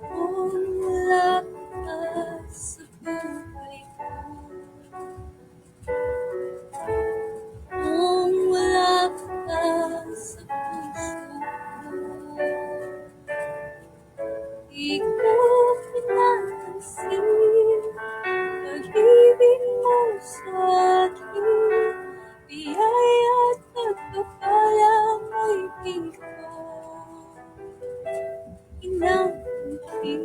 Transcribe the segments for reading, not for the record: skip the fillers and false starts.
Wala ka sa buhay ko, kung wala ka sa puso ko, di ko pinapansin pag-ibig mo sa akin, biyaya at pagpapala mo'y di ko inaangkin.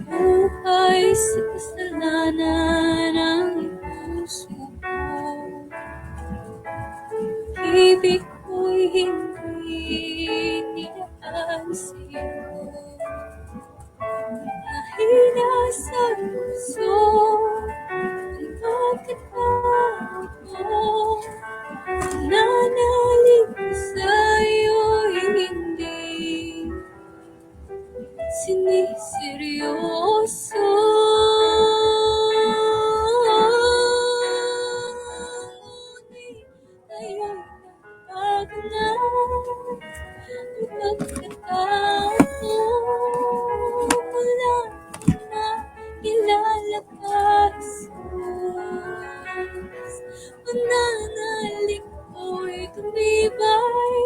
Buhay sa kasalanan ang puso ko, ibig ko'y hindi nilaan sa'yo. Mahina sa puso ang pagkatao ko, nananalig ko sa'yo'y hindi siniseryoso. Ngunit ngayon nagbago na ang pagkatao ko, wala na ilalakas. Mananalig ko'y tumibay,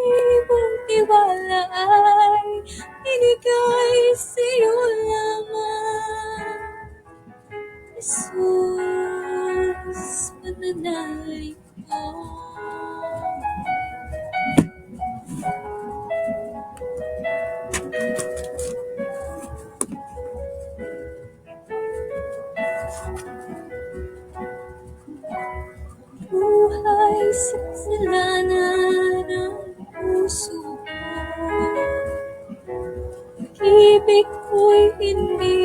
buong tiwala ay binigay sa'yo lamang. Jesus, mananalig ko. Buhay sa kasalanan ng puso ko, pag-ibig ko'y hindi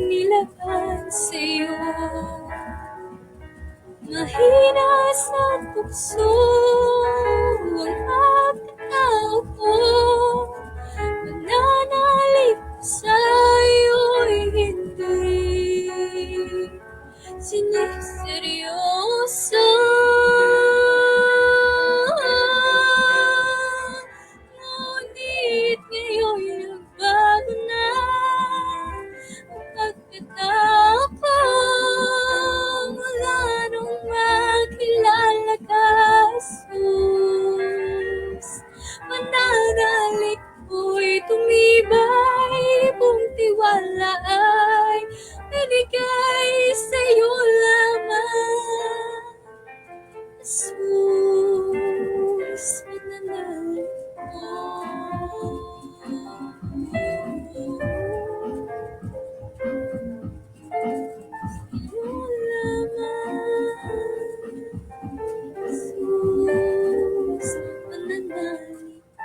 nilaban sa'yo. Mahina sa tukso ang pagkatao ko, mananalig ko sa'yo'y hindi siniseryoso. Ngunit ngayon nagbago na ang pagkatao ko, wala nang makilala ka, Jesus. Mananalig ko'y tumibay, buong tiwala ay binigay sa'yo lamang. Jesus, mananalig ko. Sa'yo lamang, Jesus, mananalig ko.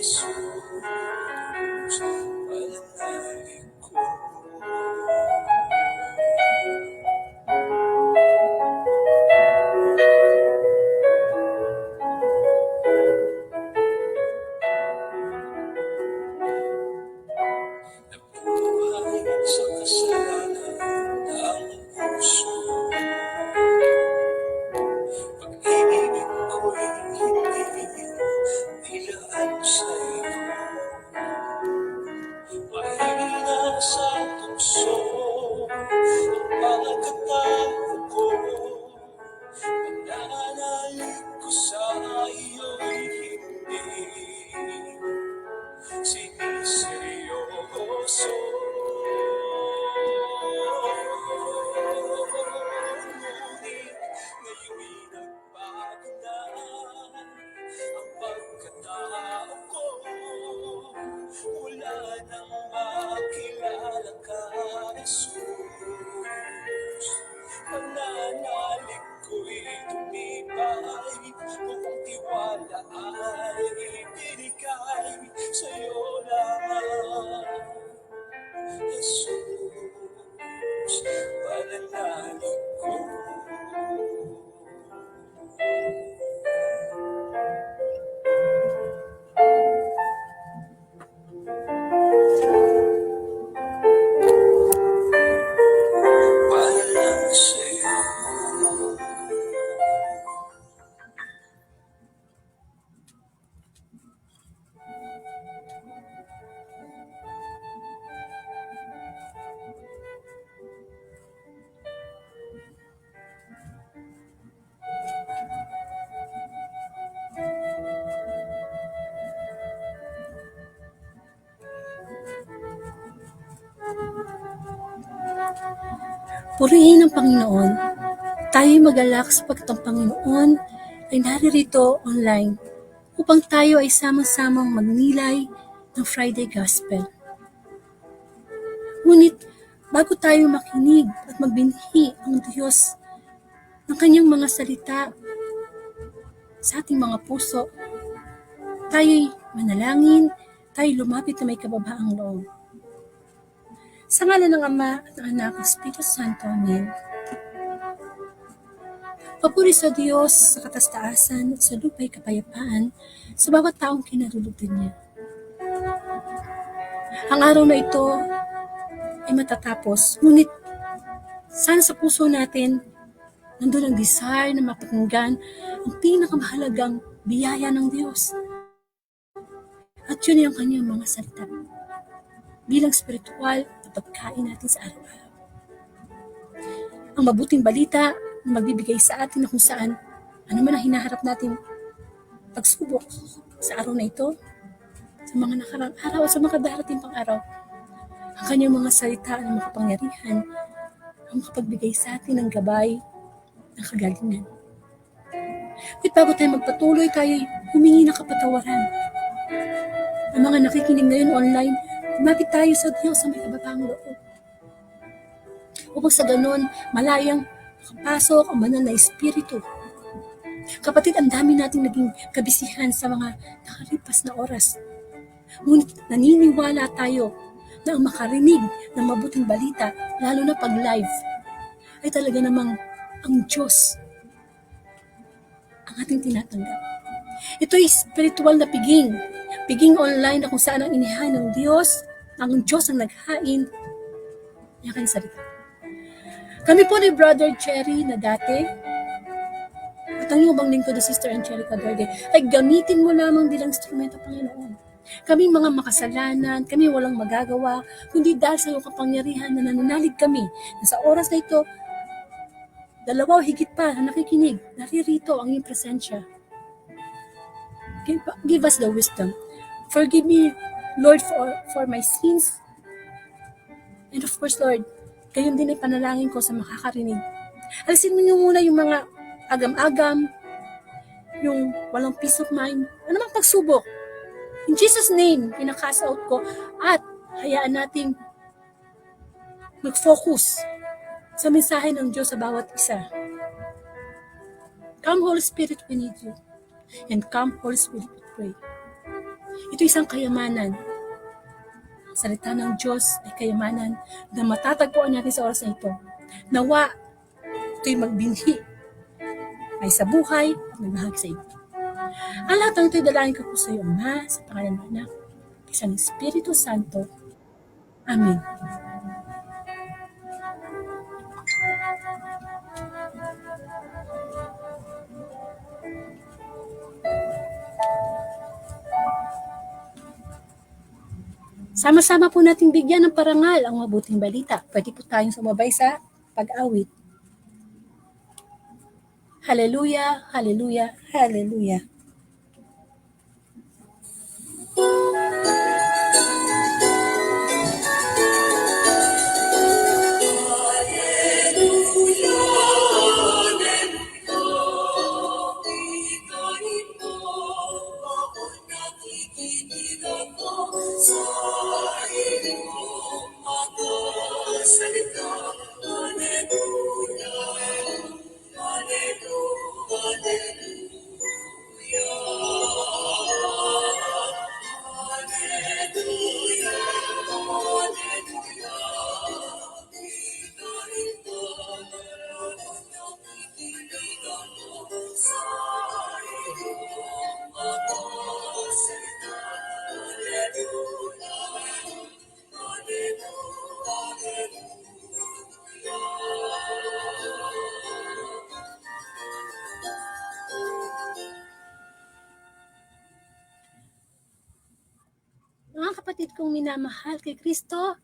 Jesus, pananalig ko. Nabuhay sa kasalanan ang puso. Pag-ibig ko'y hindi nilaan sa'yo. Mahina sa tukso ang pagkatao ko. Pananalig ko sa iyo'y hindi siniseryoso. Ngunit ngayon'y nagbago na ang pagkatao ko. Wala nang makilala ka, Jesus. Pananalig ko'y tumibay, buong tiwala ay binigay sa'yo lamang, Jesus. Pananalig ko. Para lang sa'yo. Purihin ang Panginoon. Tayo'y mag-alak sapagkat ang Panginoon ay naririto online upang tayo ay samang-samang magnilay ng Friday Gospel. Ngunit bago tayo makinig at magbinhi ang Diyos ng kanyang mga salita sa ating mga puso, tayo'y manalangin, tayo'y lumapit na may kababaang loob. Sa ngalan ng Ama at ng Anak at Espiritu Santo. Amen. Papuri sa Diyos sa katastaasan at sa lupa'y kapayapaan sa bawat taong kinarulutan niya. Ang araw na ito ay matatapos, ngunit sana sa puso natin nandun ang desire na mapakinggan ang pinakamahalagang biyaya ng Diyos. At yun ay ang kanyang mga salita bilang spiritual na pagkain natin sa araw-araw. Ang mabuting balita na magbibigay sa atin na kung saan ano man ang hinaharap natin pagsubok sa araw na ito, sa mga nakarang araw, sa mga darating pang araw. Ang kanyang mga salita na makapangyarihan ang makapagbigay sa atin ng gabay, ng kagalingan. At bago tayo magpatuloy, tayo humingi ng kapatawaran. Ang mga nakikinig ngayon online, lumapit tayo sa Diyos sa may kababaang loob. Upang sa ganon, malayang makapasok ang banal na Espiritu. Kapatid, ang dami nating naging kabisihan sa mga nakalipas na oras. Ngunit naniniwala tayo na ang makarinig ng mabuting balita, lalo na pag live, ay talaga namang ang Diyos ang ating tinatanggap. Ito ay spiritual na piging online na kung saan ang inihain ng Diyos, ang Diyos ang naghain ng kanyang salita. Kami po ni Brother Cherry na dati, at ang iyong lingkod na Sister Angelica Verde, ay gamitin mo lamang bilang instrumento, Panginoon. Kami mga makasalanan, kami walang magagawa, kundi dahil sa iyong kapangyarihan na nananalig kami na sa oras na ito, dalawa o higit pa na nakikinig, naririto ang iyong presensya. Give us the wisdom. Forgive me, Lord, for my sins. And of course, Lord, gayon din ay panalangin ko sa makakarinig. Alisin mo niyo muna yung mga agam-agam, yung walang peace of mind, anumang pagsubok. In Jesus' name, pinaka-cast out ko at hayaan nating mag-focus sa mensahe ng Diyos sa bawat isa. Come, Holy Spirit, we need you. And come, Holy Spirit, we pray. Ito isang kayamanan. Ang salita ng Diyos ay kayamanan na matatagpuan natin sa oras na ito. Nawa, ito'y magbinhi ay sa buhay at magbahagi sa iyo. Ang lahat ng ito'y dalangin ko po sa iyo, Ama, sa pangalan ng Anak, isang Espiritu Santo. Amen. Sama-sama po nating bigyan ng parangal ang mabuting balita. Pwede po tayong sumabay sa pag-awit. Hallelujah, hallelujah, hallelujah. Mga kapatid kong minamahal kay Kristo,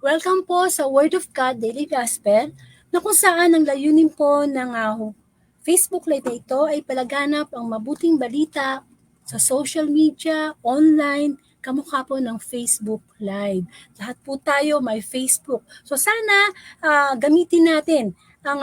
welcome po sa Word of God Daily Gospel na kung saan ang layunin po ng Facebook Live na ito ay palaganap ang mabuting balita sa social media, online, kamukha po ng Facebook Live. Lahat po tayo may Facebook. So sana gamitin natin ang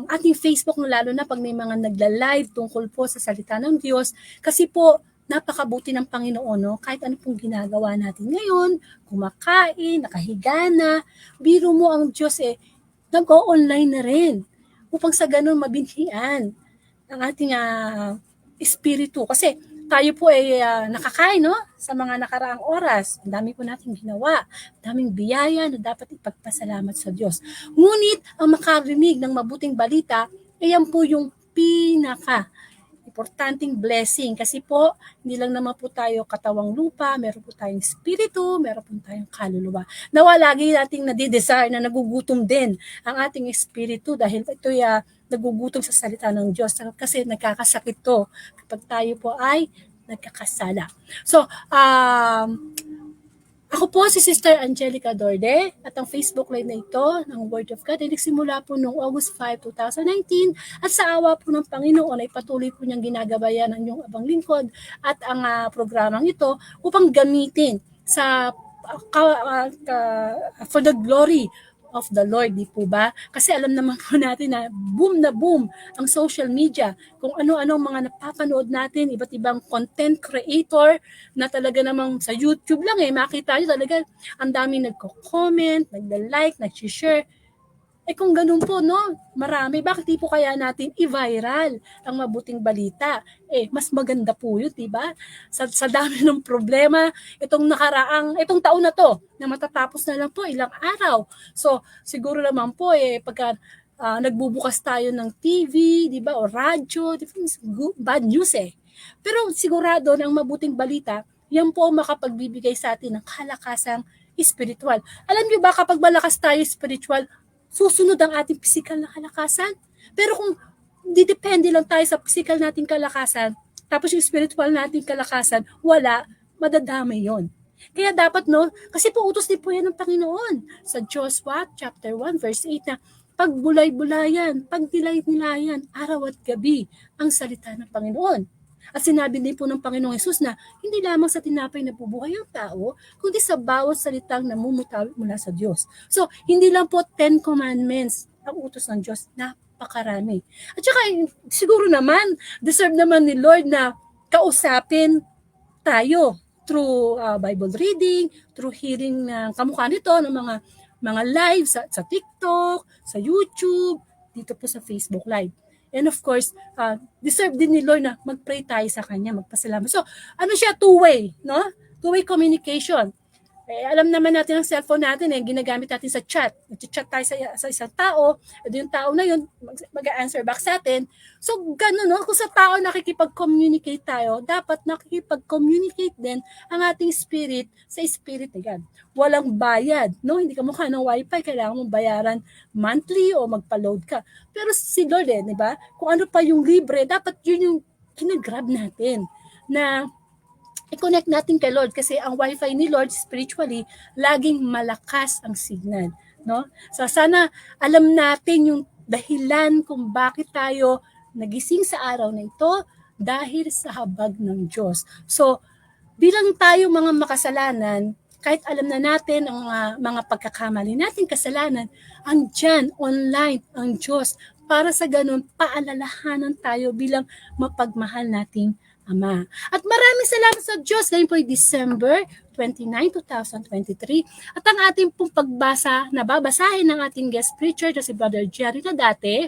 ating Facebook, lalo na pag may mga nagla-live tungkol po sa salita ng Diyos, kasi po napakabuti ng Panginoon, no? Kahit ano pong ginagawa natin ngayon, kumakain, nakahiga na, biro mo ang Diyos nag-o-online na rin upang sa ganun mabinhian ang ating espiritu. Kasi tayo po ay nakakain, no? Sa mga nakaraang oras. Ang dami po nating ginawa. Daming biyaya na dapat ipagpasalamat sa Diyos. Ngunit ang makarinig ng mabuting balita, yan po yung importanting blessing, kasi po hindi lang naman po tayo katawang lupa, meron po tayong espiritu, meron po tayong kaluluwa. Nawa lagi nating nadidesire na nagugutom din ang ating espiritu dahil ito'y nagugutom sa salita ng Diyos, kasi nagkakasakit to kapag tayo po ay nagkakasala. So, ako po si Sister Angelica Dorde at ang Facebook Live na ito ng Word of God ay nagsimula po noong August 5, 2019 at sa awa po ng Panginoon ay patuloy po niyang ginagabayan ang inyong abang lingkod at ang programang ito upang gamitin sa for the glory of the Lord, di po ba? Kasi alam naman po natin na boom ang social media. Kung ano-ano mga napapanood natin, iba't ibang content creator na talaga namang sa YouTube lang makita nyo talaga ang dami nagko-comment, nagla-like, nag-share. Kung ganun po, no, marami, bakit di po kaya natin i-viral ang mabuting balita? Mas maganda po yun, diba? Sa dami ng problema, itong taon na to, na matatapos na lang po, ilang araw. So, siguro naman po, pagka nagbubukas tayo ng TV, diba, o radyo, bad news Pero sigurado na ang mabuting balita, yan po makapagbibigay sa atin ng kalakasang espiritual. Alam niyo ba, kapag malakas tayo spiritual, susunod ang ating physical na kalakasan. Pero kung didepende lang tayo sa physical nating kalakasan, tapos yung spiritual nating kalakasan, wala, madadamay yon. Kaya dapat, no, kasi po utos din po yan ng Panginoon. Sa Joshua chapter 1 verse 8 na, pagbulay-bulayan, pagdilay-nilayan, araw at gabi, ang salita ng Panginoon. At sinabi din po ng Panginoong Hesus na hindi lamang sa tinapay na bubuhay ang tao, kundi sa bawat salitang namumutawi mula sa Diyos. So, hindi lang po 10 commandments ang utos ng Diyos, napakarami. At saka, siguro naman, deserve naman ni Lord na kausapin tayo through Bible reading, through hearing ng kamukha nito ng mga live sa TikTok, sa YouTube, dito po sa Facebook Live. And of course, deserve din ni Lord na mag-pray tayo sa Kanya, magpasalamat. So, ano siya, two-way, no? Two-way communication. Eh, alam naman natin ang cellphone natin, ginagamit natin sa chat. Nag-chat tayo sa isang tao, yung tao na yun, mag-answer back sa atin. So, ganun, no? Kung sa tao nakikipag-communicate tayo, dapat nakikipag-communicate din ang ating spirit sa spirit ni God. Walang bayad, no? Hindi ka mukha ng wifi, kailangan mong bayaran monthly o magpa-load ka. Pero si Lord, di ba? Kung ano pa yung libre, dapat yun yung kinagrab natin na i-connect natin kay Lord kasi ang wifi ni Lord spiritually laging malakas ang signal, no? So sana alam natin yung dahilan kung bakit tayo nagising sa araw na ito dahil sa habag ng Diyos. So bilang tayo mga makasalanan, kahit alam na natin ang mga pagkakamali natin kasalanan, andyan online ang Diyos para sa ganun paalalahanan tayo bilang mapagmahal nating Ama. At maraming salamat sa Diyos. Ngayon po ay December 29, 2023. At ang ating pong pagbasa, nababasahin ng ating guest preacher na si Brother Jerry na dati,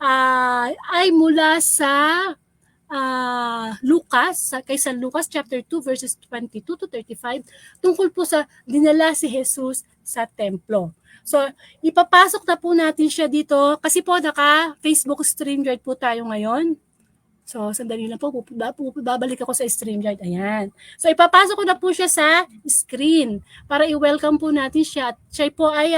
ay mula sa Lucas, kay San Lucas chapter 2 verses 22 to 35, tungkol po sa dinala si Jesus sa templo. So, ipapasok na po natin siya dito kasi po naka-Facebook StreamYard po tayo ngayon. So, sandali lang po, babalik ako sa StreamYard. Ayan. So, ipapasok ko na po siya sa screen para i-welcome po natin siya. At siya po ay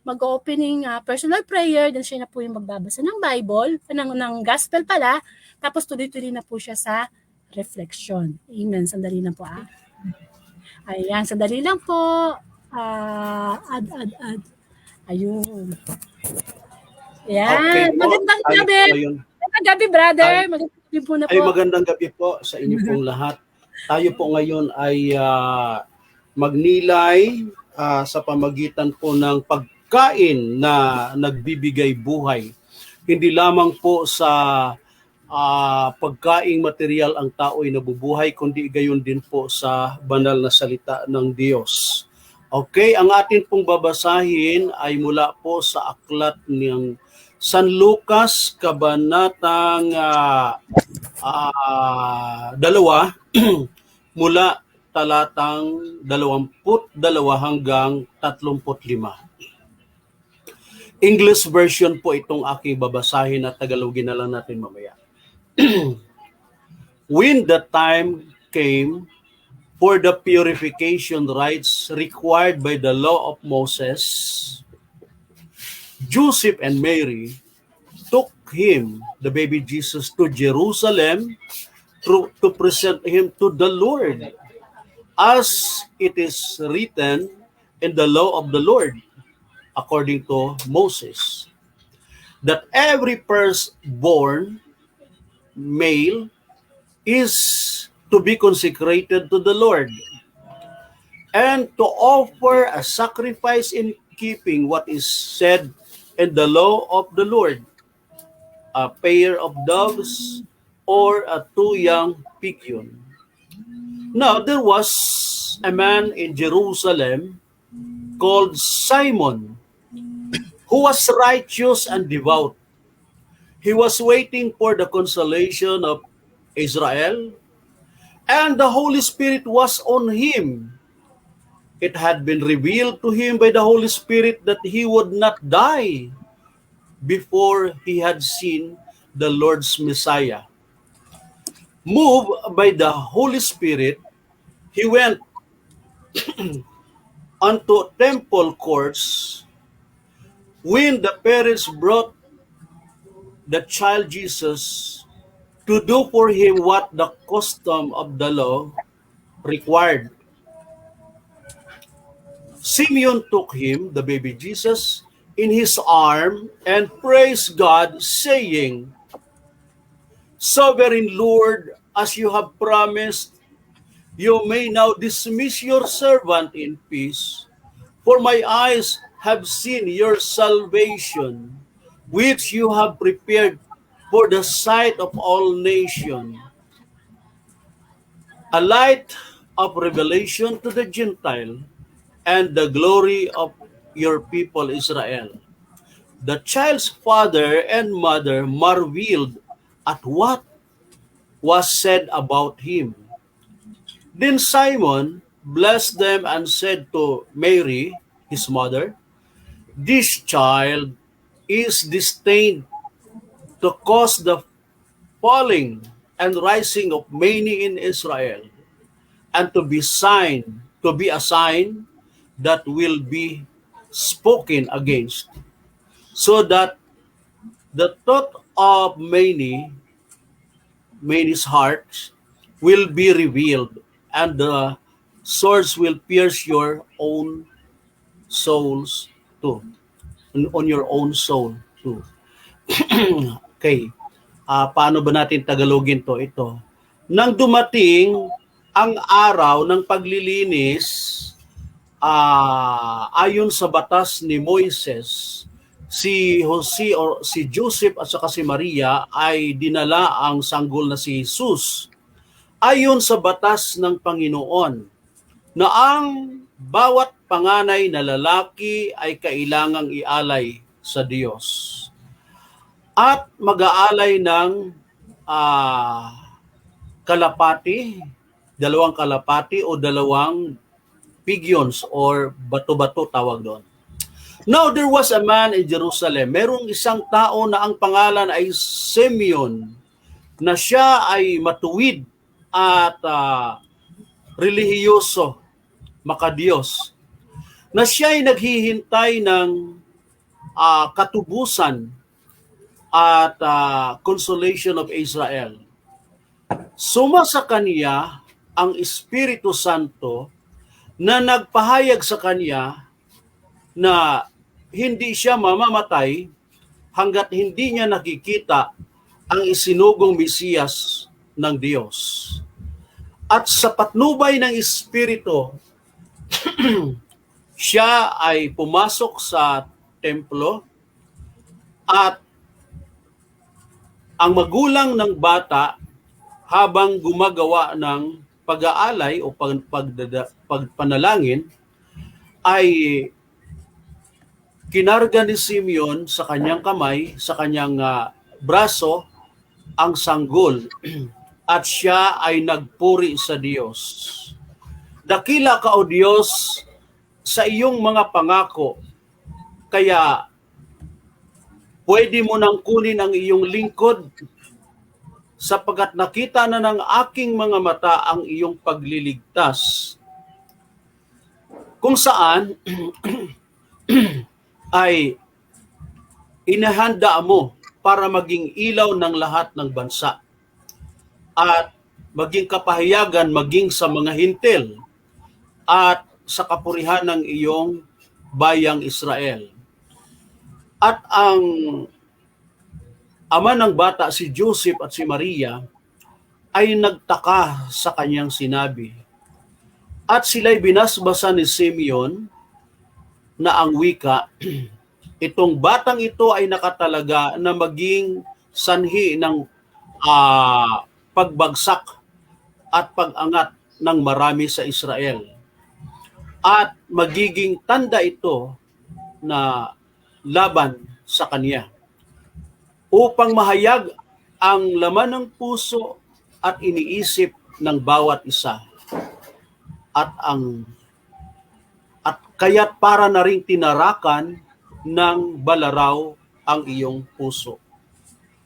mag-opening personal prayer. Then siya na po yung magbabasa ng Bible, ng gospel pala. Tapos tuloy-tuloy na po siya sa reflection. Amen. Sandali lang po. Ayan, sandali lang po. Add. Ayun. Ayan. Okay, magandang gabi. Magandang gabi, brother. Magandang gabi po na po. Ay, magandang gabi po sa inyo pong lahat. Tayo po ngayon ay magnilay sa pamagitan po ng pagkain na nagbibigay buhay. Hindi lamang po sa pagkaing material ang tao ay nabubuhay, kundi gayon din po sa banal na salita ng Diyos. Okay, ang atin pong babasahin ay mula po sa aklat ng San Lucas, kabanatang 2, mula talatang 22 hanggang 35. English version po itong aking babasahin at Tagalogin na lang natin mamaya. When the time came for the purification rites required by the law of Moses, Joseph and Mary took him, the baby Jesus, to Jerusalem to present him to the Lord, as it is written in the law of the Lord, according to Moses, that every firstborn male is to be consecrated to the Lord, and to offer a sacrifice in keeping what is said in the law of the Lord, a pair of doves or 2 young pigeons. Now there was a man in Jerusalem called Simon, who was righteous and devout. He was waiting for the consolation of Israel, and the Holy Spirit was on him. It had been revealed to him by the Holy Spirit that he would not die before he had seen the Lord's Messiah. Moved by the Holy Spirit, he went unto temple courts. When the parents brought the child Jesus to do for him what the custom of the law required, Simeon took him, the baby Jesus, in his arm and praised God, saying, Sovereign Lord, as you have promised, you may now dismiss your servant in peace, for my eyes have seen your salvation, which you have prepared for the sight of all nations, a light of revelation to the Gentile, and the glory of your people Israel. The child's father and mother marveled at what was said about him. Then Simon blessed them and said to Mary, his mother, "This child is destined to cause the falling and rising of many in Israel, and to be a sign that will be spoken against, so that the thought of many's hearts will be revealed, and the swords will pierce your own souls too, on your own soul too." Okay. Paano ba natin Tagalogin to? Ito. Nang dumating ang araw ng paglilinis, ayon sa batas ni Moises, si Jose o si Joseph at saka si Maria ay dinala ang sanggol na si Jesus ayon sa batas ng Panginoon na ang bawat panganay na lalaki ay kailangang ialay sa Diyos at mag-aalay ng kalapati, dalawang kalapati o dalawang pigeons or bato-bato tawag doon. Now there was a man in Jerusalem. Merong isang tao na ang pangalan ay Simeon, na siya ay matuwid at relihiyoso, makadiyos, na siya ay naghihintay ng katubusan at consolation of Israel. Suma sa kanya ang Espiritu Santo na nagpahayag sa kanya na hindi siya mamamatay hanggat hindi niya nakikita ang isinugong Mesiyas ng Diyos. At sa patnubay ng Espiritu, siya ay pumasok sa templo at ang magulang ng bata habang gumagawa ng pag-aalay o pagpanalangin ay kinarga ni Simeon sa kanyang kamay, sa kanyang braso, ang sanggol at siya ay nagpuri sa Diyos. Dakila ka o Diyos sa iyong mga pangako, kaya pwede mo nang kunin ang iyong lingkod sapagkat nakita na ng aking mga mata ang iyong pagliligtas, kung saan ay inahanda mo para maging ilaw ng lahat ng bansa at maging kapahayagan maging sa mga hintil at sa kapurihan ng iyong bayang Israel. At ang ama ng bata, si Joseph at si Maria, ay nagtaka sa kanyang sinabi. At sila'y binasbasan ni Simeon na ang wika, itong batang ito ay nakatalaga na maging sanhi ng pagbagsak at pag-angat ng marami sa Israel. At magiging tanda ito na laban sa kanya upang mahayag ang laman ng puso at iniisip ng bawat isa at kaya't para na ring tinarakan ng balaraw ang iyong puso.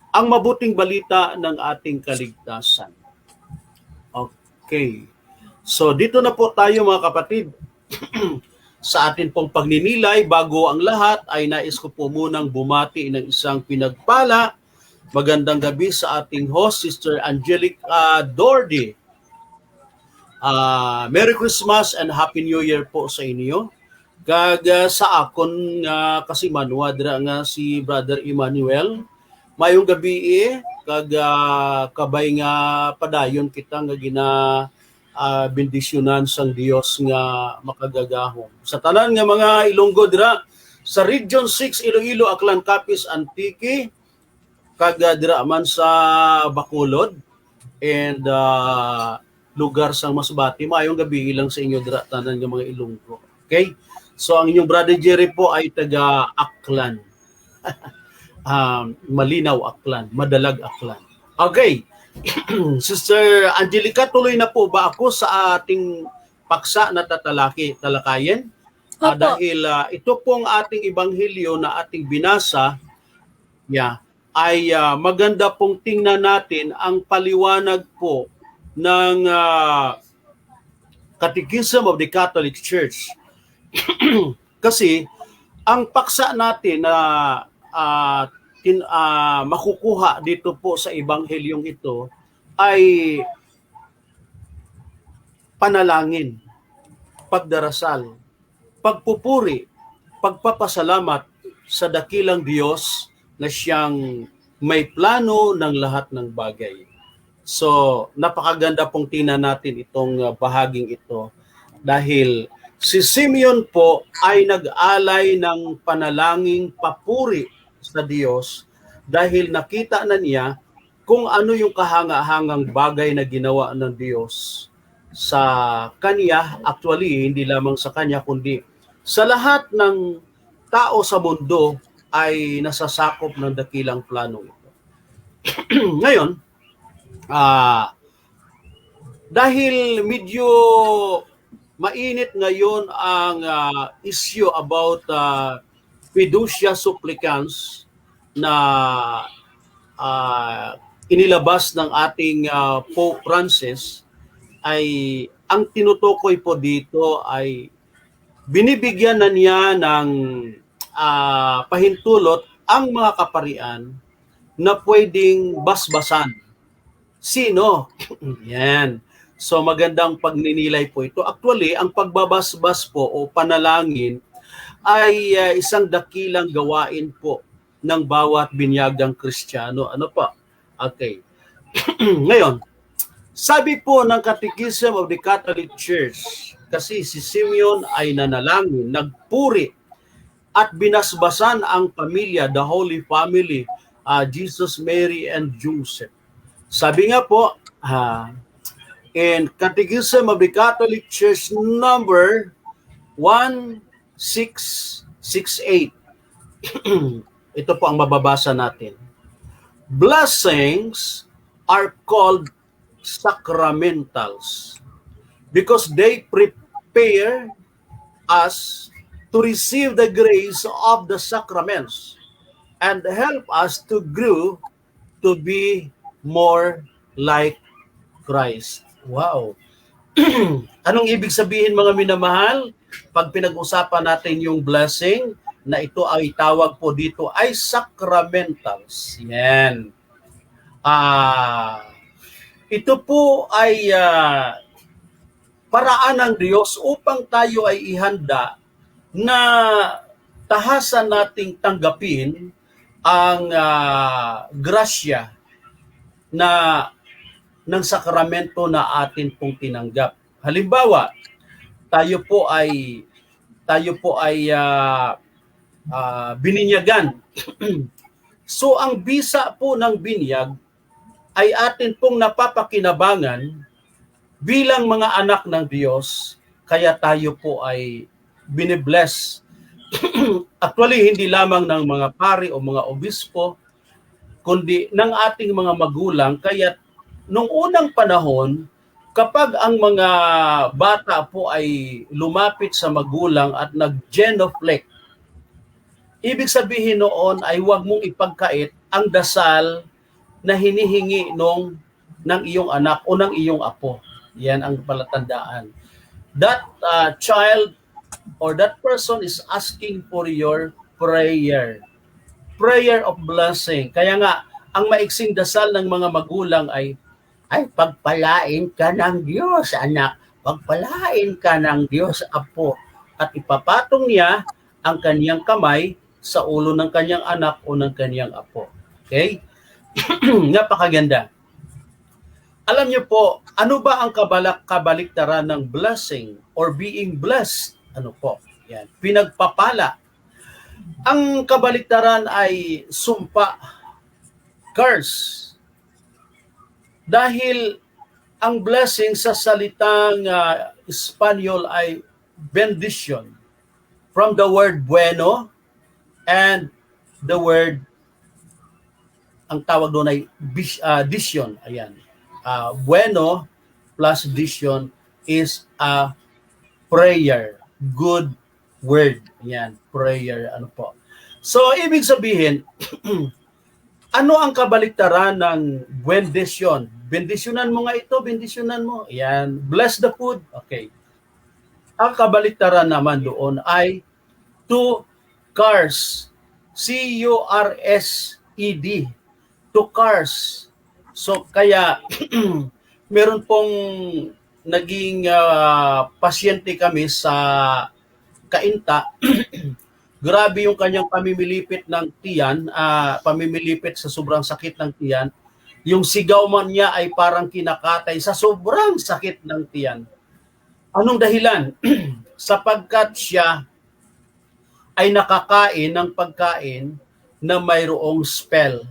Ang mabuting balita ng ating kaligtasan. Okay. So dito na po tayo mga kapatid. Sa atin pong pagninilay, bago ang lahat ay nais ko po munang bumati ng isang pinagpala. Magandang gabi sa ating host, Sister Angelica Dordi. Merry Christmas and Happy New Year po sa inyo. Kag sa akon kasi manwadra nga si Brother Emmanuel. Mayong gabi kag kabay nga padayon kita nga bendisyonan sang Dios nga makagagahom. Sa tanan nga mga Ilonggo dira sa Region 6 Iloilo, Aklan, Capiz, Antique, kag dira man sa Bacolod and lugar sang Masbate, maayong gabi ilang sa inyo dira tanan nga mga Ilonggo. Okay? So ang inyong Brother Jerry po ay taga Aklan. malinaw aklan, madalag aklan. Okay. Sister Angelica, tuloy na po ba ako sa ating paksa na talakayin? Opo. Dahil ito pong ating ebanghelyo na ating binasa, ay maganda pong tingnan natin ang paliwanag po ng Catechism of the Catholic Church. Kasi ang paksa natin na makukuha dito po sa ebanghelyong ito ay panalangin, pagdarasal, pagpupuri, pagpapasalamat sa dakilang Diyos na siyang may plano ng lahat ng bagay. So, napakaganda pong tingnan natin itong bahaging ito dahil si Simeon po ay nag-alay ng panalangin papuri sa Diyos dahil nakita na niya kung ano yung kahanga-hangang bagay na ginawa ng Diyos sa kanya, actually hindi lamang sa kanya kundi sa lahat ng tao sa mundo ay nasasakop ng dakilang plano ito. Ngayon, dahil medyo mainit ngayon ang issue about fiducia supplicans na inilabas ng ating Pope Francis, ay ang tinutukoy po dito ay binibigyan na niya ng pahintulot ang mga kaparian na pwedeng basbasan. Sino? Yan. So magandang pagninilay po ito. Actually, ang pagbabasbas po o panalangin ay isang dakilang gawain po ng bawat binyagang Kristiyano. Ano pa? Okay. Ngayon, sabi po ng Catechism of the Catholic Church, kasi si Simeon ay nanalangin, nagpuri at binasbasan ang pamilya, the Holy Family, Jesus, Mary, and Joseph. Sabi nga po, in Catechism of the Catholic Church number 1668, ito po ang mababasa natin. Blessings are called sacramentals because they prepare us to receive the grace of the sacraments and help us to grow to be more like Christ. Wow. Anong ibig sabihin mga minamahal? Pag pinag-usapan natin yung blessing, na ito ay tawag po dito ay sacramentals. Yan. Ito po ay paraan ng Diyos upang tayo ay ihanda na tahasan nating tanggapin ang grasya na ng sakramento na atin pong tinanggap. Halimbawa, tayo po ay bininyagan. So ang bisa po ng binyag ay atin pong napapakinabangan bilang mga anak ng Diyos, kaya tayo po ay binibless. Actually, hindi lamang ng mga pari o mga obispo, kundi ng ating mga magulang. Kaya nung unang panahon, kapag ang mga bata po ay lumapit sa magulang at nag-genuflect, ibig sabihin noon ay huwag mong ipagkait ang dasal na hinihingi ng iyong anak o ng iyong apo. Yan ang palatandaan. That child or that person is asking for your prayer. Prayer of blessing. Kaya nga, ang maiksing dasal ng mga magulang ay pagpalain ka ng Diyos, anak. Pagpalain ka ng Diyos, apo. At ipapatong niya ang kanyang kamay sa ulo ng kanyang anak o ng kanyang apo. Okay? Napakaganda. Alam niyo po, ano ba ang kabaliktaran ng blessing or being blessed? Ano po? Yan. Pinagpapala. Ang kabaliktaran ay sumpa, curse. Dahil ang blessing sa salitang Espanyol ay bendition. From the word bueno and the word, ang tawag doon ay diction. Ayan. Bueno plus diction is a prayer. Good word. Ayan. Prayer. Ano po. So, ibig sabihin, ano ang kabaliktaran ng bendition? Bendisyonan mo nga ito, bendisyonan mo. Ayan. Bless the food. Okay. Ang kabaliktaran naman doon ay to curse. C-U-R-S-E-D. To curse. So, kaya, meron pong naging pasyente kami sa Kainta. Grabe yung kanyang pamimilipit ng tiyan, pamimilipit sa sobrang sakit ng tiyan. Yung sigaw man niya ay parang kinakatay sa sobrang sakit ng tiyan. Anong dahilan? Sapagkat siya ay nakakain ng pagkain na mayroong spell.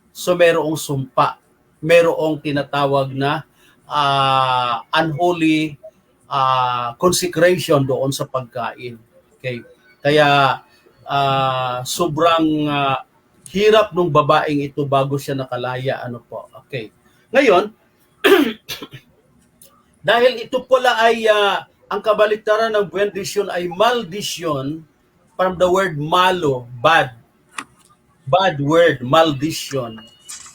So mayroong sumpa, mayroong tinatawag na unholy consecration doon sa pagkain. Okay. Kaya sobrang hirap nung babaeng ito bago siya nakalaya. Ano po? Okay. Ngayon, dahil ito pala ay ang kabaliktaran ng bendition ay maldition from the word malo, bad. Bad word, maldition.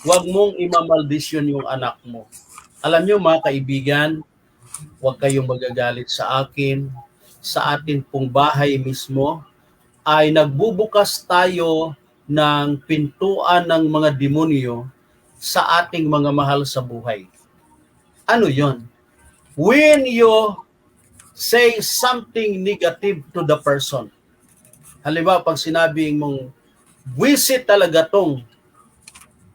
Huwag mong imamaldisyon yung anak mo. Alam nyo mga kaibigan, huwag kayong magagalit sa akin. Sa atin pong bahay mismo ay nagbubukas tayo ng pintuan ng mga demonyo sa ating mga mahal sa buhay. Ano yon? When you say something negative to the person. Halimbawa, pag sinabing mong visit talaga tong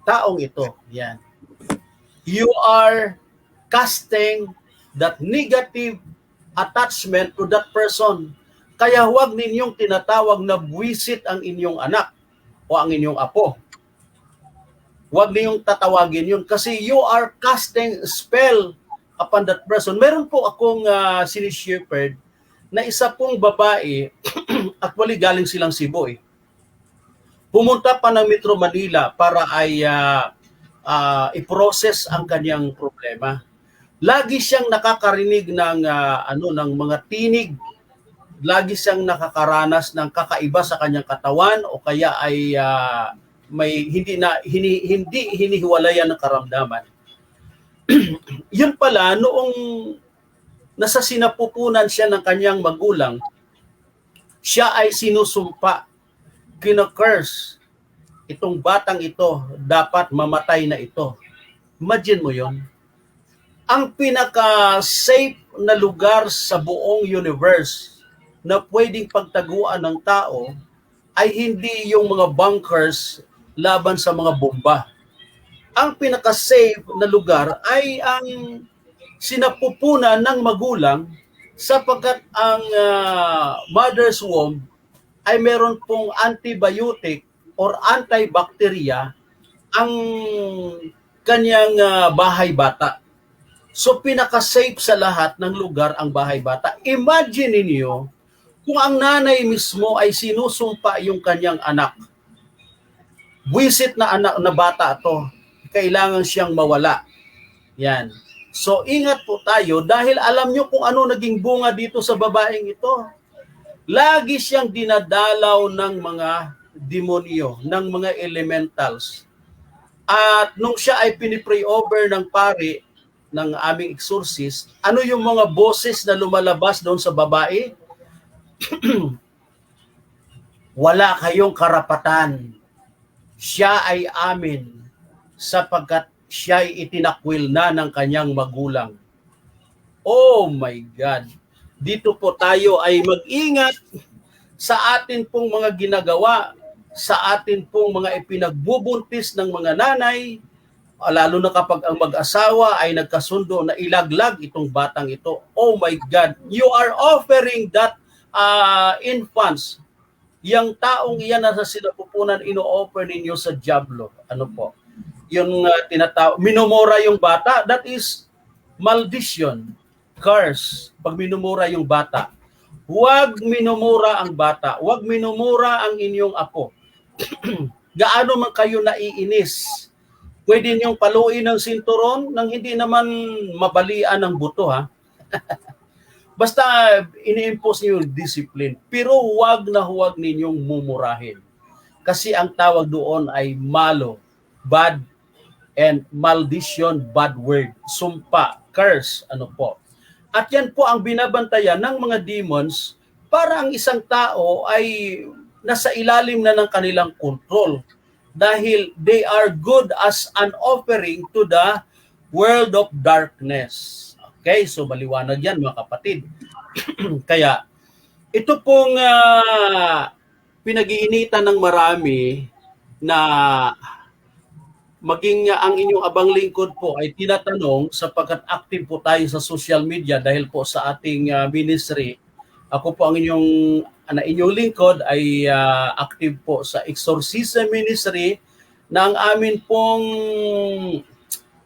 taong ito. Yan. You are casting that negative attachment to that person. Kaya huwag ninyong tinatawag na visit ang inyong anak o ang inyong apo. Huwag ninyong tatawagin yun kasi you are casting spell upon that person. Meron po akong sinishepherd na isa pong babae actually galing silang Cebu eh. Pumunta pa ng Metro Manila para ay i-process ang kanyang problema. Lagi siyang nakakarinig ng ng mga tinig. Lagi siyang nakakaranas ng kakaiba sa kanyang katawan o kaya ay may hindi hinihiwalayan ng karamdaman. Yun pala noong nasa sinapupunan siya ng kanyang magulang, siya ay sinusumpa, kina-curse, itong batang ito, dapat mamatay na ito. Imagine mo yon. Ang pinaka-safe na lugar sa buong universe na pwedeng pagtaguan ng tao ay hindi yung mga bunkers laban sa mga bomba. Ang pinaka-safe na lugar ay ang sinapupunan ng magulang sapagkat ang mother's womb ay meron pong antibiotic or antibacteria ang kanyang bahay bata. So pinaka-safe sa lahat ng lugar ang bahay bata. Imagine niyo kung ang nanay mismo ay sinusumpa yung kanyang anak. Buwisit na anak na bata to, kailangan siyang mawala. Yan. So ingat po tayo dahil alam nyo kung ano naging bunga dito sa babaeng ito. Lagi siyang dinadalaw ng mga demonyo, ng mga elementals. At nung siya ay pinipray over ng pari ng aming exorcist, ano yung mga boses na lumalabas doon sa babae? Wala kayong karapatan. Siya ay amin sapagkat siya ay itinakwil na ng kanyang magulang. Oh my God! Dito po tayo ay mag-ingat sa atin pong mga ginagawa, sa atin pong mga ipinagbubuntis ng mga nanay, lalo na kapag ang mag-asawa ay nagkasundo na ilaglag itong batang ito. Oh my God! You are offering that infants. Yang taong iyan na sa sinapupunan, ino-offer ninyo sa diablo. Ano po? Yung minumura yung bata, that is maldition, curse. Pag minumura yung bata, huwag minumura ang bata, huwag minumura ang inyong apo. Gaano man kayo naiinis, pwede niyong paluin ng sinturon nang hindi naman mabalian ng buto, ha? Basta ini-impose niyo yung discipline. Pero huwag ninyong mumurahin. Kasi ang tawag doon ay malo, bad, and maldition, bad word, sumpa, curse, ano po. At yan po ang binabantayan ng mga demons para ang isang tao ay nasa ilalim na ng kanilang control. Dahil they are good as an offering to the world of darkness. Okay, so maliwanag yan mga kapatid. Kaya ito pong pinag-iinitan ng marami na maging ang inyong abang lingkod po ay tinatanong sapagkat active po tayo sa social media dahil po sa ating ministry. Ako po ang inyong lingkod ay active po sa exorcism ministry na ang amin pong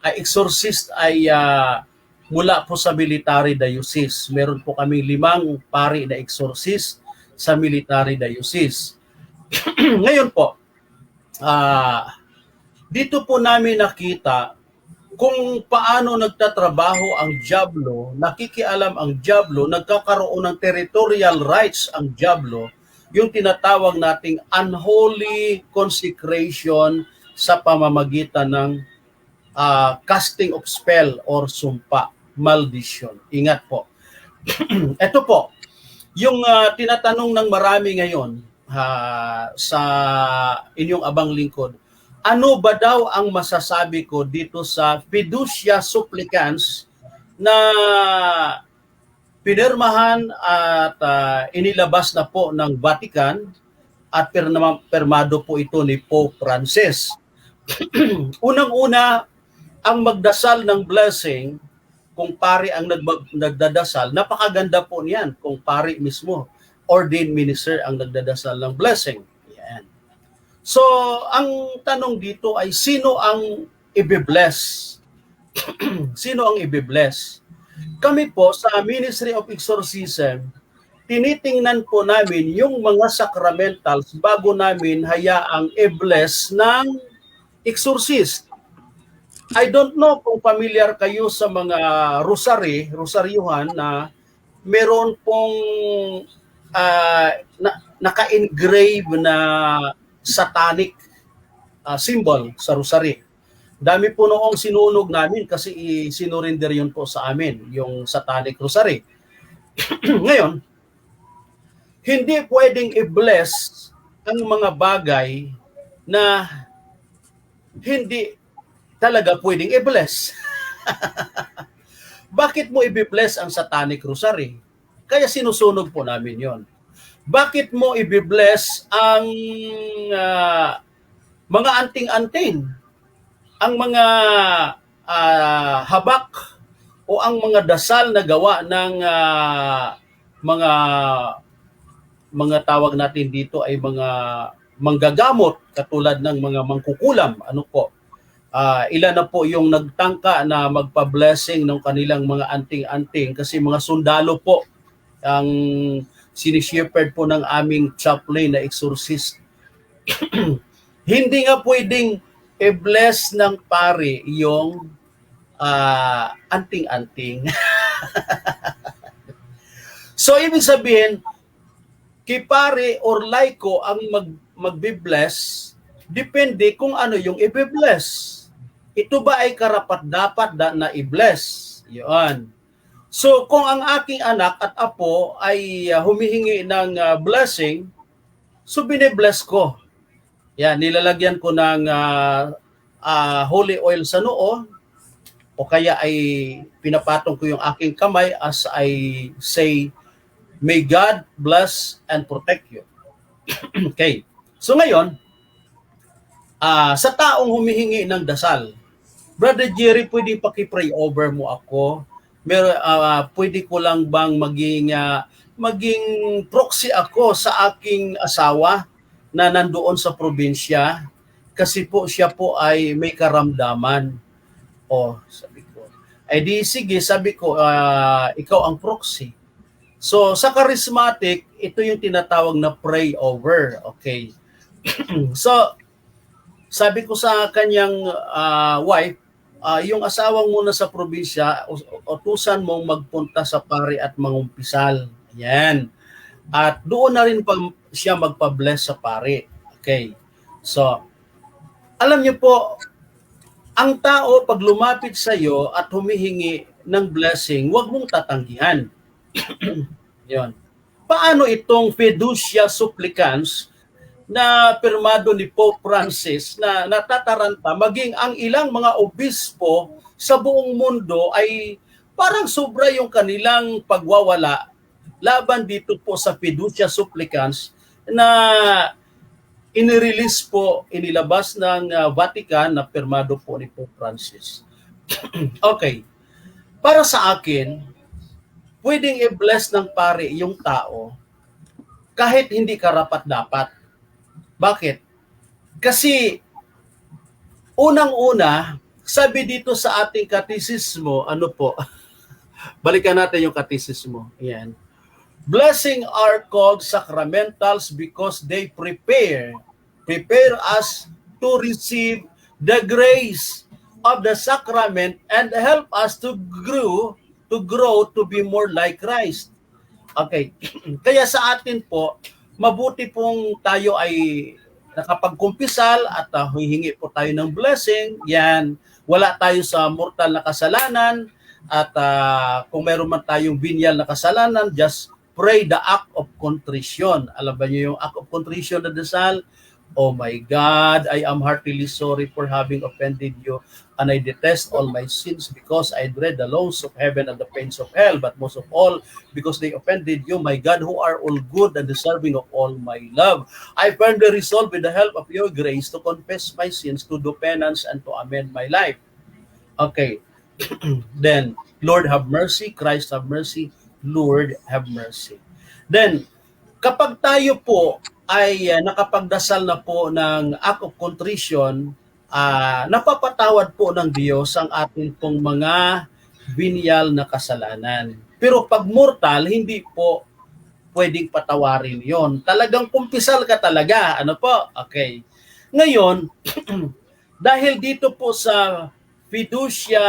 exorcist ay mula po sa military diocese. Meron po kami 5 pari na exorcist sa military diocese. Ngayon po, dito po namin nakita kung paano nagtatrabaho ang dyablo, nakikialam ang dyablo, nagkakaroon ng territorial rights ang dyablo, yung tinatawag nating unholy consecration sa pamamagitan ng casting of spell or sumpa, maldition. Ingat po. Ito po, yung tinatanong ng marami ngayon sa inyong abang lingkod, ano ba daw ang masasabi ko dito sa fiducia supplicans na pinirmahan at inilabas na po ng Vatican at permado po ito ni Pope Francis. Unang-una, ang magdasal ng blessing, kung pari ang nagdadasal, napakaganda po niyan kung pari mismo, ordained minister ang nagdadasal ng blessing. Yan. So, ang tanong dito ay sino ang ibe-bless? Sino ang ibe-bless? Kami po sa Ministry of Exorcism, tinitingnan po namin yung mga sacramentals bago namin hayaang i-bless ng exorcist. I don't know kung familiar kayo sa mga rosaryuhan na meron pong naka-engrave na satanic symbol sa rosary. Dami po noong sinunog namin kasi sinurinder yun po sa amin, yung satanic rosary. Ngayon, hindi pwedeng i-bless ang mga bagay na hindi talaga pwedeng i-bless. Bakit mo i-bless ang satanic rosary? Kaya sinusunog po namin yon. Bakit mo i-bless ang mga anting-anting? Ang mga habak o ang mga dasal na gawa ng mga tawag natin dito ay mga manggagamot katulad ng mga mangkukulam. Ano po? Ilan na po yung nagtangka na magpa-blessing ng kanilang mga anting-anting kasi mga sundalo po ang sinishepherd po ng aming chaplain na exorcist. Hindi nga pwedeng i-bless ng pari yung anting-anting. So, ibig sabihin, kay pari or laiko ang magbe-bless, depende kung ano yung i-bless. Ito ba ay karapat-dapat na i-bless? Yun. So, kung ang aking anak at apo ay humihingi ng blessing, so bine-bless ko. Yan, nilalagyan ko ng holy oil sa noo o kaya ay pinapatong ko yung aking kamay as I say, may God bless and protect you. Okay. So ngayon, sa taong humihingi ng dasal, Brother Jerry, pwede paki-pray over mo ako? Pwede ko lang bang maging proxy ako sa aking asawa na nandoon sa probinsya kasi po siya po ay may karamdaman. Sabi ko. Di sige, sabi ko, ikaw ang proxy. So sa charismatic, ito yung tinatawag na pray over. Okay. So, sabi ko sa kanyang wife, yung asawang muna sa probinsya, utusan mong magpunta sa pari at mangumpisal. Yan. At doon na rin pa siya magpa-bless sa pari. Okay. So, alam niyo po, ang tao pag lumapit sa iyo at humihingi ng blessing, huwag mong tatanggihan. Yon. Paano itong fiducia supplicans na pirmado ni Pope Francis na natataranta maging ang ilang mga obispo sa buong mundo ay parang sobra yung kanilang pagwawala laban dito po sa fiducia supplicans na inirelease po, inilabas ng Vatican na pirmado po ni Pope Francis. Okay. Para sa akin, pwedeng i-bless ng pare yung tao kahit hindi karapat-dapat. Bakit? Kasi unang-una, sabi dito sa ating katisismo, ano po, balikan natin yung katisismo. Ayan. Blessing are called sacramentals because they prepare us to receive the grace of the sacrament and help us to grow to be more like Christ. Okay. Kaya sa atin po, mabuti pong tayo ay nakapagkumpisal at hihingi po tayo ng blessing. Yan, wala tayo sa mortal na kasalanan at kung meron man tayong venial na kasalanan, just pray the act of contrition. Alam ba niyo yung act of contrition na dasal? Oh my God, I am heartily sorry for having offended you, and I detest all my sins because I dread the loss of heaven and the pains of hell, but most of all, because they offended you, my God, who are all good and deserving of all my love. I firmly resolve with the help of your grace to confess my sins, to do penance, and to amend my life. Okay. Then, Lord have mercy, Christ have mercy, Lord have mercy. Then, kapag tayo po ay nakapagdasal na po ng act of contrition, napapatawad po ng Diyos ang ating pong mga venial na kasalanan. Pero pag mortal, hindi po pwedeng patawarin yon. Talagang kumpisal ka talaga. Ano po? Okay. Ngayon, dahil dito po sa fiducia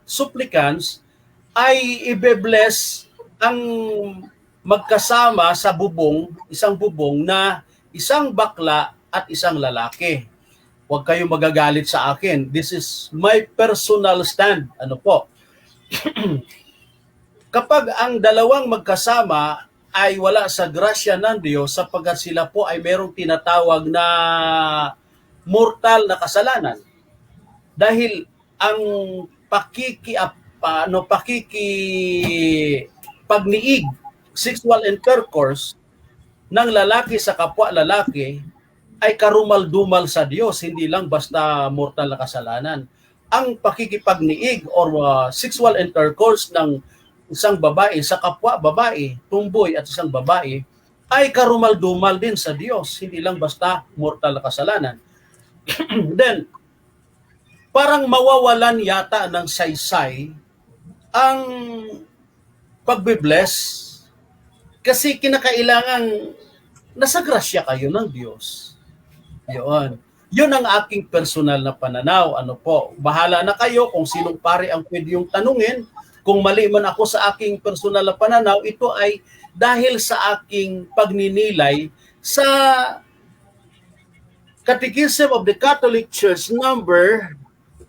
supplicans, ay ibe-bless ang magkasama sa isang bubong na isang bakla at isang lalaki. Huwag kayong magagalit sa akin. This is my personal stand. Ano po? Kapag ang dalawang magkasama ay wala sa grasya ng Diyos sapagkat sila po ay merong tinatawag na mortal na kasalanan. Dahil ang pagniig, sexual intercourse ng lalaki sa kapwa lalaki ay karumal-dumal sa Diyos, hindi lang basta mortal na kasalanan. Ang pakikipagniig or sexual intercourse ng isang babae sa kapwa babae, tumboy at isang babae, ay karumal-dumal din sa Diyos, hindi lang basta mortal na kasalanan. Then, parang mawawalan yata ng saysay ang pagbe-bless kasi kinakailangan nasa grasya kayo ng Diyos. Yun. Yun ang aking personal na pananaw. Ano po, bahala na kayo kung sinong pare ang pwede yung tanungin. Kung mali man ako sa aking personal na pananaw, ito ay dahil sa aking pagninilay sa Catechism of the Catholic Church number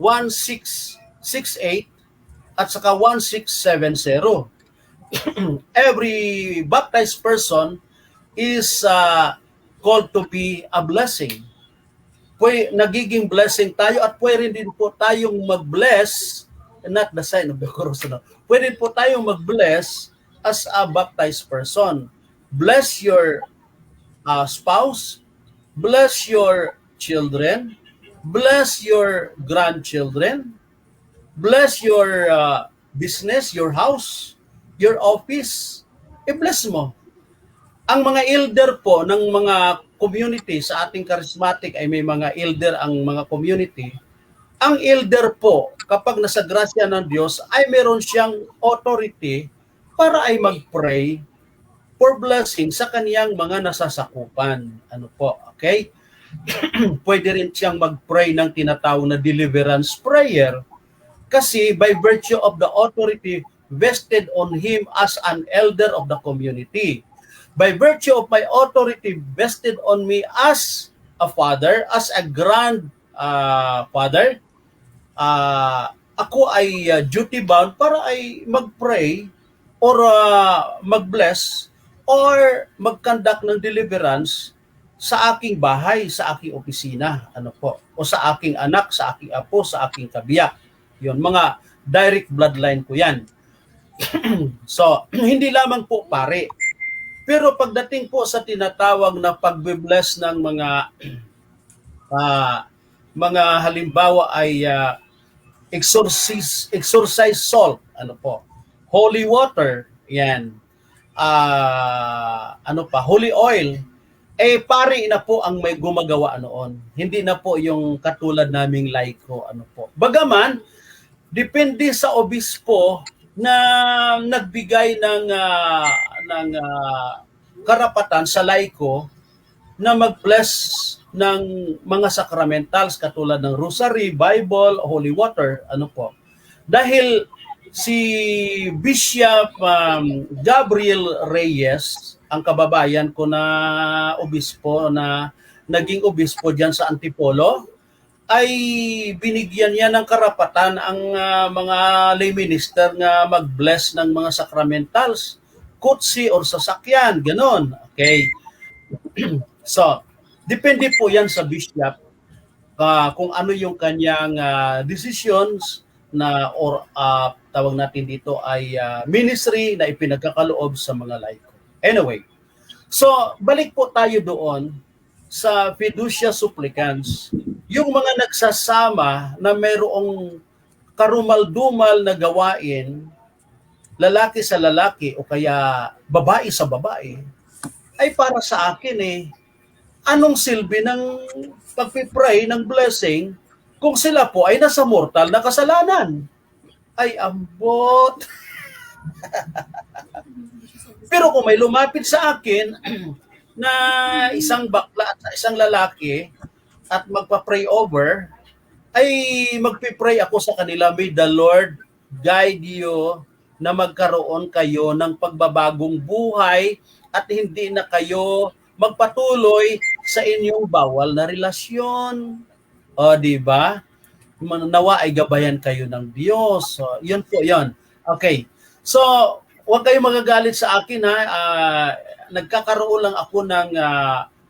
1668 at saka 1670. Every baptized person is called to be a blessing. Nagiging blessing tayo at pwede din po tayong mag-bless, not the sign of the cross. No? Pwede po tayong mag-bless as a baptized person. Bless your spouse, bless your children, bless your grandchildren, bless your business, your house, your office, i-bless mo. Ang mga elder po ng mga community sa ating charismatic ay may mga elder ang mga community. Ang elder po, kapag nasa grasya ng Diyos, ay meron siyang authority para ay mag-pray for blessing sa kaniyang mga nasasakupan. Ano po, okay? pwede rin siyang mag-pray ng tinatawag na deliverance prayer kasi by virtue of the authority vested on him as an elder of the community. By virtue of my authority vested on me as a father, as a father, ako ay duty bound para ay mag-pray or mag-bless or mag-conduct ng deliverance sa aking bahay, sa aking opisina, ano po, o sa aking anak, sa aking apo, sa aking kabiyak. Yun, mga direct bloodline ko yan. So, hindi lamang po pare. Pero pagdating po sa tinatawag na pagbe-bless ng mga halimbawa ay exorcise salt, ano po, holy water, yan, holy oil, pare na po ang may gumagawa noon. Hindi na po yung katulad naming laiko, ano po. Bagaman, depende sa obispo na nagbigay ng karapatan sa laiko na mag-bless ng mga sacramentals katulad ng rosary, Bible, holy water, ano po. Dahil si Bishop Gabriel Reyes, ang kababayan ko na obispo na naging obispo diyan sa Antipolo, ay binigyan niya ng karapatan ang mga lay minister na mag-bless ng mga sacramentals, kutsi or sasakyan, ganon. Okay. So, depende po yan sa bishop kung ano yung kanyang decisions na or tawag natin dito ay ministry na ipinagkakaloob sa mga laiko. Anyway, so balik po tayo doon sa fiducia supplicans, yung mga nagsasama na mayroong karumal-dumal na gawain, lalaki sa lalaki o kaya babae sa babae, ay para sa akin anong silbi ng pagpipray ng blessing kung sila po ay nasa mortal na kasalanan? Ay ambot. Pero kung may lumapit sa akin na isang bakla at isang lalaki at magpa-pray over, ay magpipray ako sa kanila, may the Lord guide you na magkaroon kayo ng pagbabagong buhay at hindi na kayo magpatuloy sa inyong bawal na relasyon. O, di ba? Nawa ay gabayan kayo ng Diyos. So, yun po, yun. Okay. So, huwag kayong magagalit sa akin, ha. Nagkakaroon lang ako ng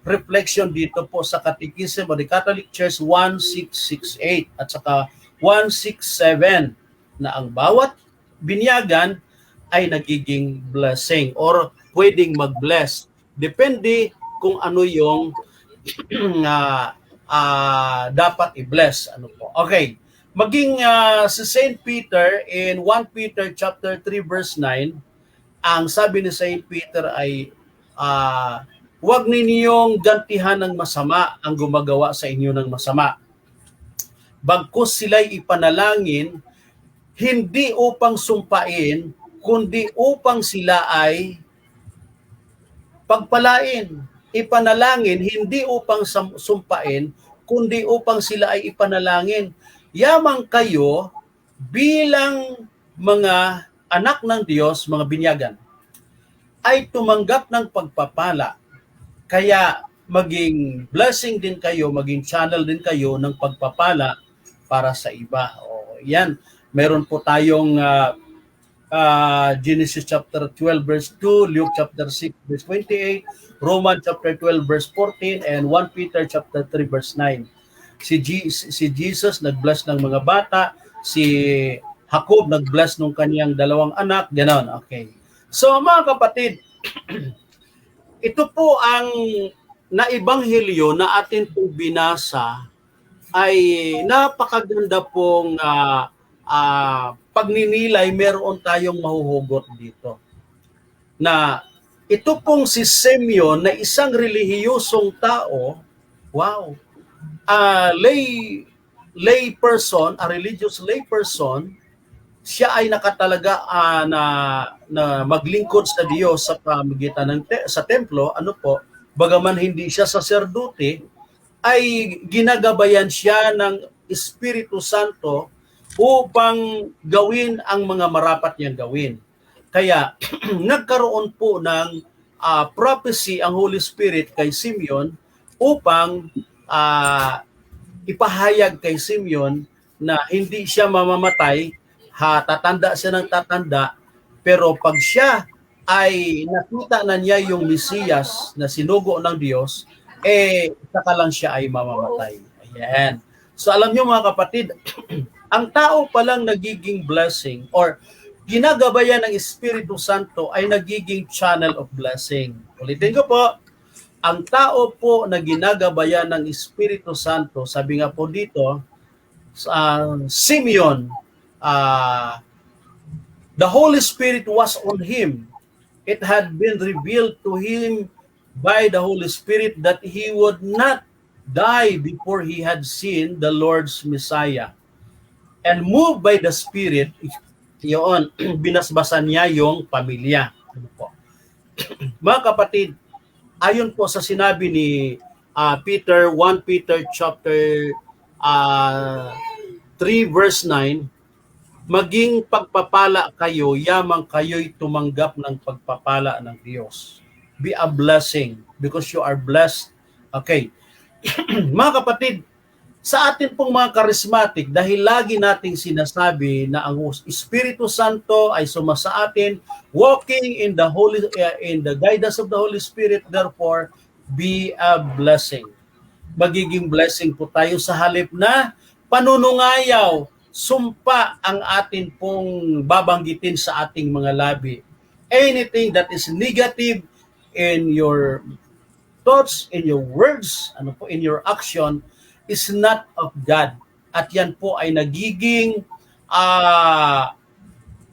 reflection dito po sa Catechism of the Catholic Church 1668 at saka 167 na ang bawat binyagan ay nagiging blessing or pwedeng mag-bless. Depende kung ano yung dapat i-bless. Ano po. Okay. Maging si St. Peter in 1 Peter chapter 3 verse 9, ang sabi ni St. Peter ay huwag ninyong gantihan ng masama ang gumagawa sa inyo ng masama. Bagkus sila'y ipanalangin, hindi upang sumpain, kundi upang sila ay pagpalain. Ipanalangin, hindi upang sumpain, kundi upang sila ay ipanalangin. Yamang kayo bilang mga anak ng Diyos, mga binyagan, ay tumanggap ng pagpapala. Kaya maging blessing din kayo, maging channel din kayo ng pagpapala para sa iba. O, yan. Meron po tayong Genesis chapter 12 verse 2, Luke chapter 6 verse 28, Romans chapter 12 verse 14, and 1 Peter chapter 3 verse 9. Si Jesus nag-bless ng mga bata, si Jacob nag-bless ng kaniyang dalawang anak, gano'n. Okay. So mga kapatid, ito po ang naibanghelyo na atin pong binasa ay napakaganda pong pagninilay, meron tayong mahuhugot dito. Na ito pong si Simeon na isang relihiyosong tao, wow, lay person, a religious lay person, siya ay nakatalaga na maglingkod sa Diyos sa pamamagitan ng sa templo, ano po, bagaman hindi siya saserdote, ay ginagabayan siya ng Espiritu Santo upang gawin ang mga marapat niyang gawin. Kaya nagkaroon po ng prophecy ang Holy Spirit kay Simeon upang ipahayag kay Simeon na hindi siya mamamatay, tatanda siya ng tatanda, pero pag siya ay nakita na niya yung Mesiyas na sinugo ng Diyos, saka lang siya ay mamamatay. Ayan. So alam niyo mga kapatid, ang tao palang nagiging blessing or ginagabayan ng Espiritu Santo ay nagiging channel of blessing. Ulitin ko po, ang tao po na ginagabayan ng Espiritu Santo, sabi nga po dito, Simeon, the Holy Spirit was on him. It had been revealed to him by the Holy Spirit that he would not die before he had seen the Lord's Messiah. And moved by the Spirit, yun, binasbasan niya yung pamilya. Ano po? Mga kapatid, ayon po sa sinabi ni Peter, 1 Peter chapter 3 verse 9, maging pagpapala kayo, yamang kayo'y tumanggap ng pagpapala ng Diyos. Be a blessing because you are blessed. Okay. Mga kapatid, sa atin pong mga charismatic, dahil lagi nating sinasabi na ang Espiritu Santo ay sumasa atin, walking in the guidance of the Holy Spirit, therefore, be a blessing. Magiging blessing po tayo sa halip na panunungayaw, sumpa ang atin pong babanggitin sa ating mga labi. Anything that is negative in your thoughts, in your words, in your action, is not of God. At yan po ay nagiging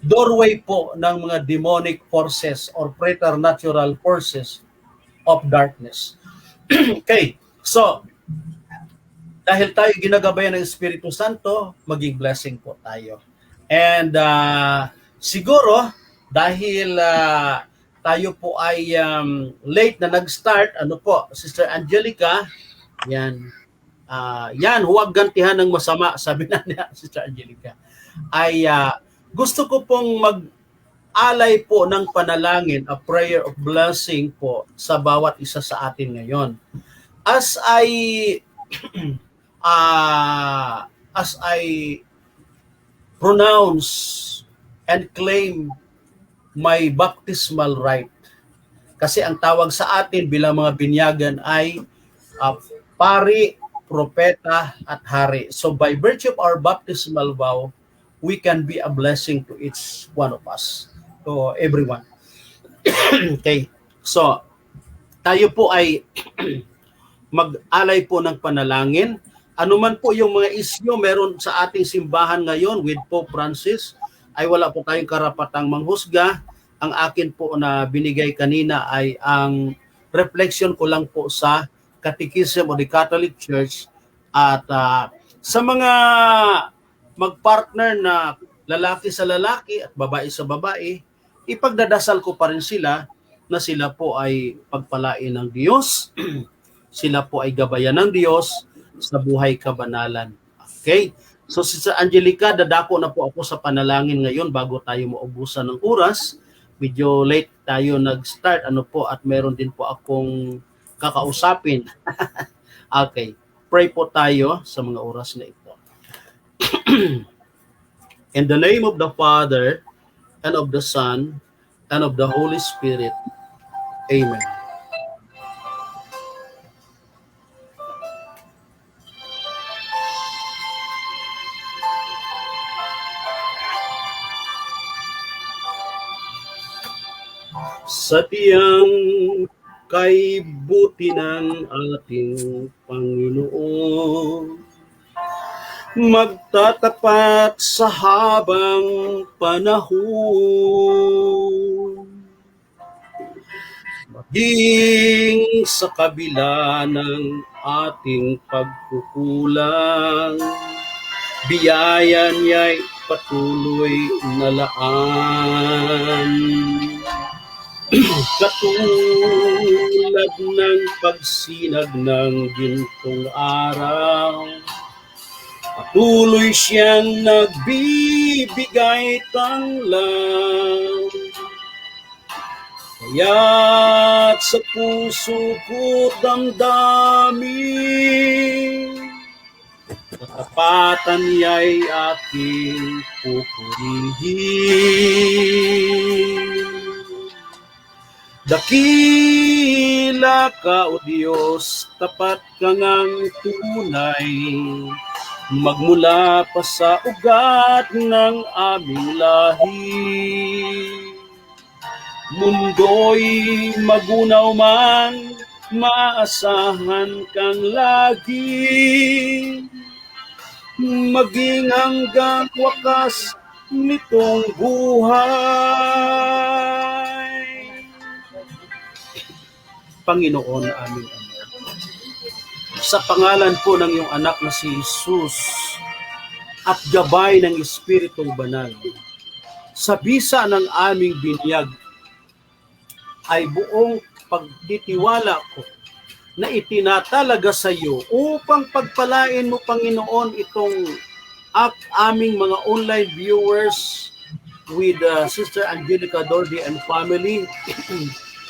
doorway po ng mga demonic forces or preternatural forces of darkness. Okay, so dahil tayo ginagabayan ng Espiritu Santo, maging blessing po tayo. And siguro, dahil tayo po ay late na nag-start, Sister Angelica, yan, huwag gantihan ng masama, sabi na niya, Sister Angelica. Ay gusto ko pong mag-alay po ng panalangin, a prayer of blessing po sa bawat isa sa atin ngayon. As I pronounce and claim my baptismal rite. Kasi ang tawag sa atin bilang mga binyagan ay pari, propeta, at hari. So by virtue of our baptismal vow, we can be a blessing to each one of us, to everyone. Okay, so tayo po ay mag-alay po ng panalangin. Ano man po yung mga isyu meron sa ating simbahan ngayon with Pope Francis, ay wala po tayong karapatang manghusga. Ang akin po na binigay kanina ay ang reflection ko lang po sa Catechism of the Catholic Church, at sa mga magpartner na lalaki sa lalaki at babae sa babae, ipagdadasal ko pa rin sila na sila po ay pagpalain ng Diyos, sila po ay gabayan ng Diyos sa buhay kabanalan. Okay? So Sister Angelica, dadako na po ako sa panalangin ngayon bago tayo maubusan ng oras. Medyo late tayo nag-start at meron din po akong kakausapin. Okay, pray po tayo sa mga oras na ito. In the name of the Father, and of the Son, and of the Holy Spirit. Amen. Sa tiyang kay buti ng ating Panginoon, magtatapat sa habang panahon, maging sa kabila ng ating pagkukulang, biyaya niya'y patuloy na laan. Katulad ng pagsinag ng gintong araw. Patuloy siyang nagbibigay tanglaw. Kaya't sa puso ko damdamin, katapatan niya'y aking pupurihin. Dakila ka, O Diyos, tapat ka ngang tunay, magmula pa sa ugat ng aming lahi. Mundo'y magunaw man, maasahan kang lagi, maging hanggang wakas nitong buhay. Panginoon aming Ama, sa pangalan po ng iyong anak na si Jesus at gabay ng Espiritong Banal, sa bisa ng aming binyag, ay buong pagtitiwala ko na itinatalaga sa iyo upang pagpalain mo, Panginoon, itong aming mga online viewers with Sister Angelica Dordi and family.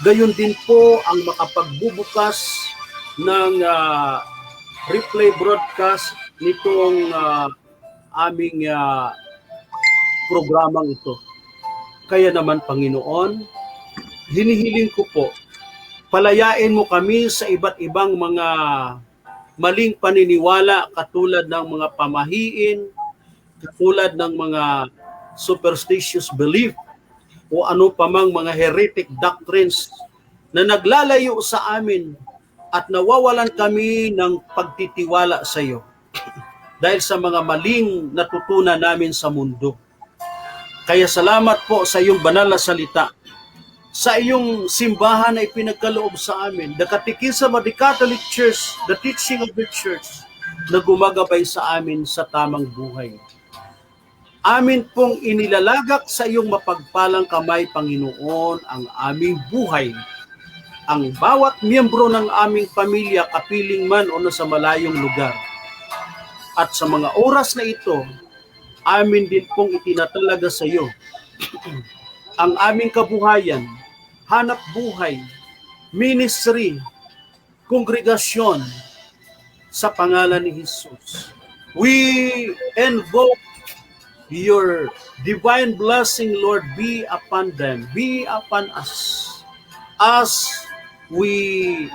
Gayon din po ang makapagbubukas ng replay broadcast nitong aming programang ito. Kaya naman, Panginoon, hinihiling ko po, palayain mo kami sa iba't ibang mga maling paniniwala katulad ng mga pamahiin, katulad ng mga superstitious belief o ano pamang mga heretic doctrines na naglalayo sa amin at nawawalan kami ng pagtitiwala sa iyo dahil sa mga maling natutunan namin sa mundo. Kaya salamat po sa iyong banal na salita, sa iyong simbahan na ipinagkaloob sa amin, the Catechism of the Catholic Church, the teaching of the Church, na gumagabay sa amin sa tamang buhay. Amin pong inilalagak sa iyong mapagpalang kamay, Panginoon, ang aming buhay, ang bawat miyembro ng aming pamilya, kapiling man o nasa malayong lugar. At sa mga oras na ito, amin din pong itinatalaga sa iyo ang aming kabuhayan, hanap buhay, ministry, kongregasyon sa pangalan ni Jesus. We invoke your divine blessing, Lord, be upon them, be upon us as we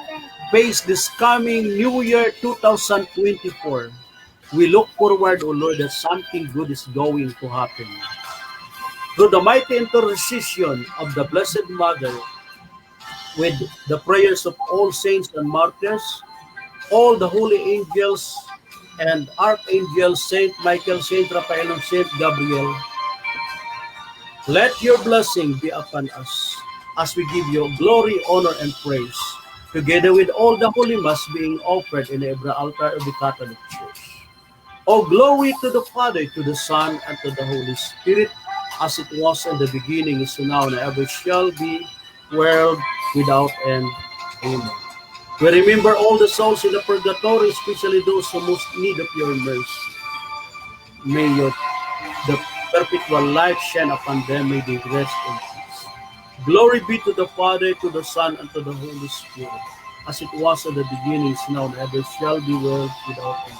face this coming New Year 2024. We look forward, O Lord, that something good is going to happen. Through the mighty intercession of the Blessed Mother, with the prayers of all saints and martyrs, all the holy angels and archangels, Saint Michael, Saint Raphael, and Saint Gabriel, let your blessing be upon us as we give you glory, honor, and praise, together with all the holy mass being offered in every altar of the Catholic Church. All glory to the Father, to the Son, and to the Holy Spirit, as it was in the beginning, is now, and ever shall be, world without end. Amen. We remember all the souls in the purgatory, especially those who most need of your mercy. May the perpetual light shine upon them, may they rest in peace. Glory be to the Father, to the Son, and to the Holy Spirit, as it was in the beginning, is now, and ever shall be, world without end.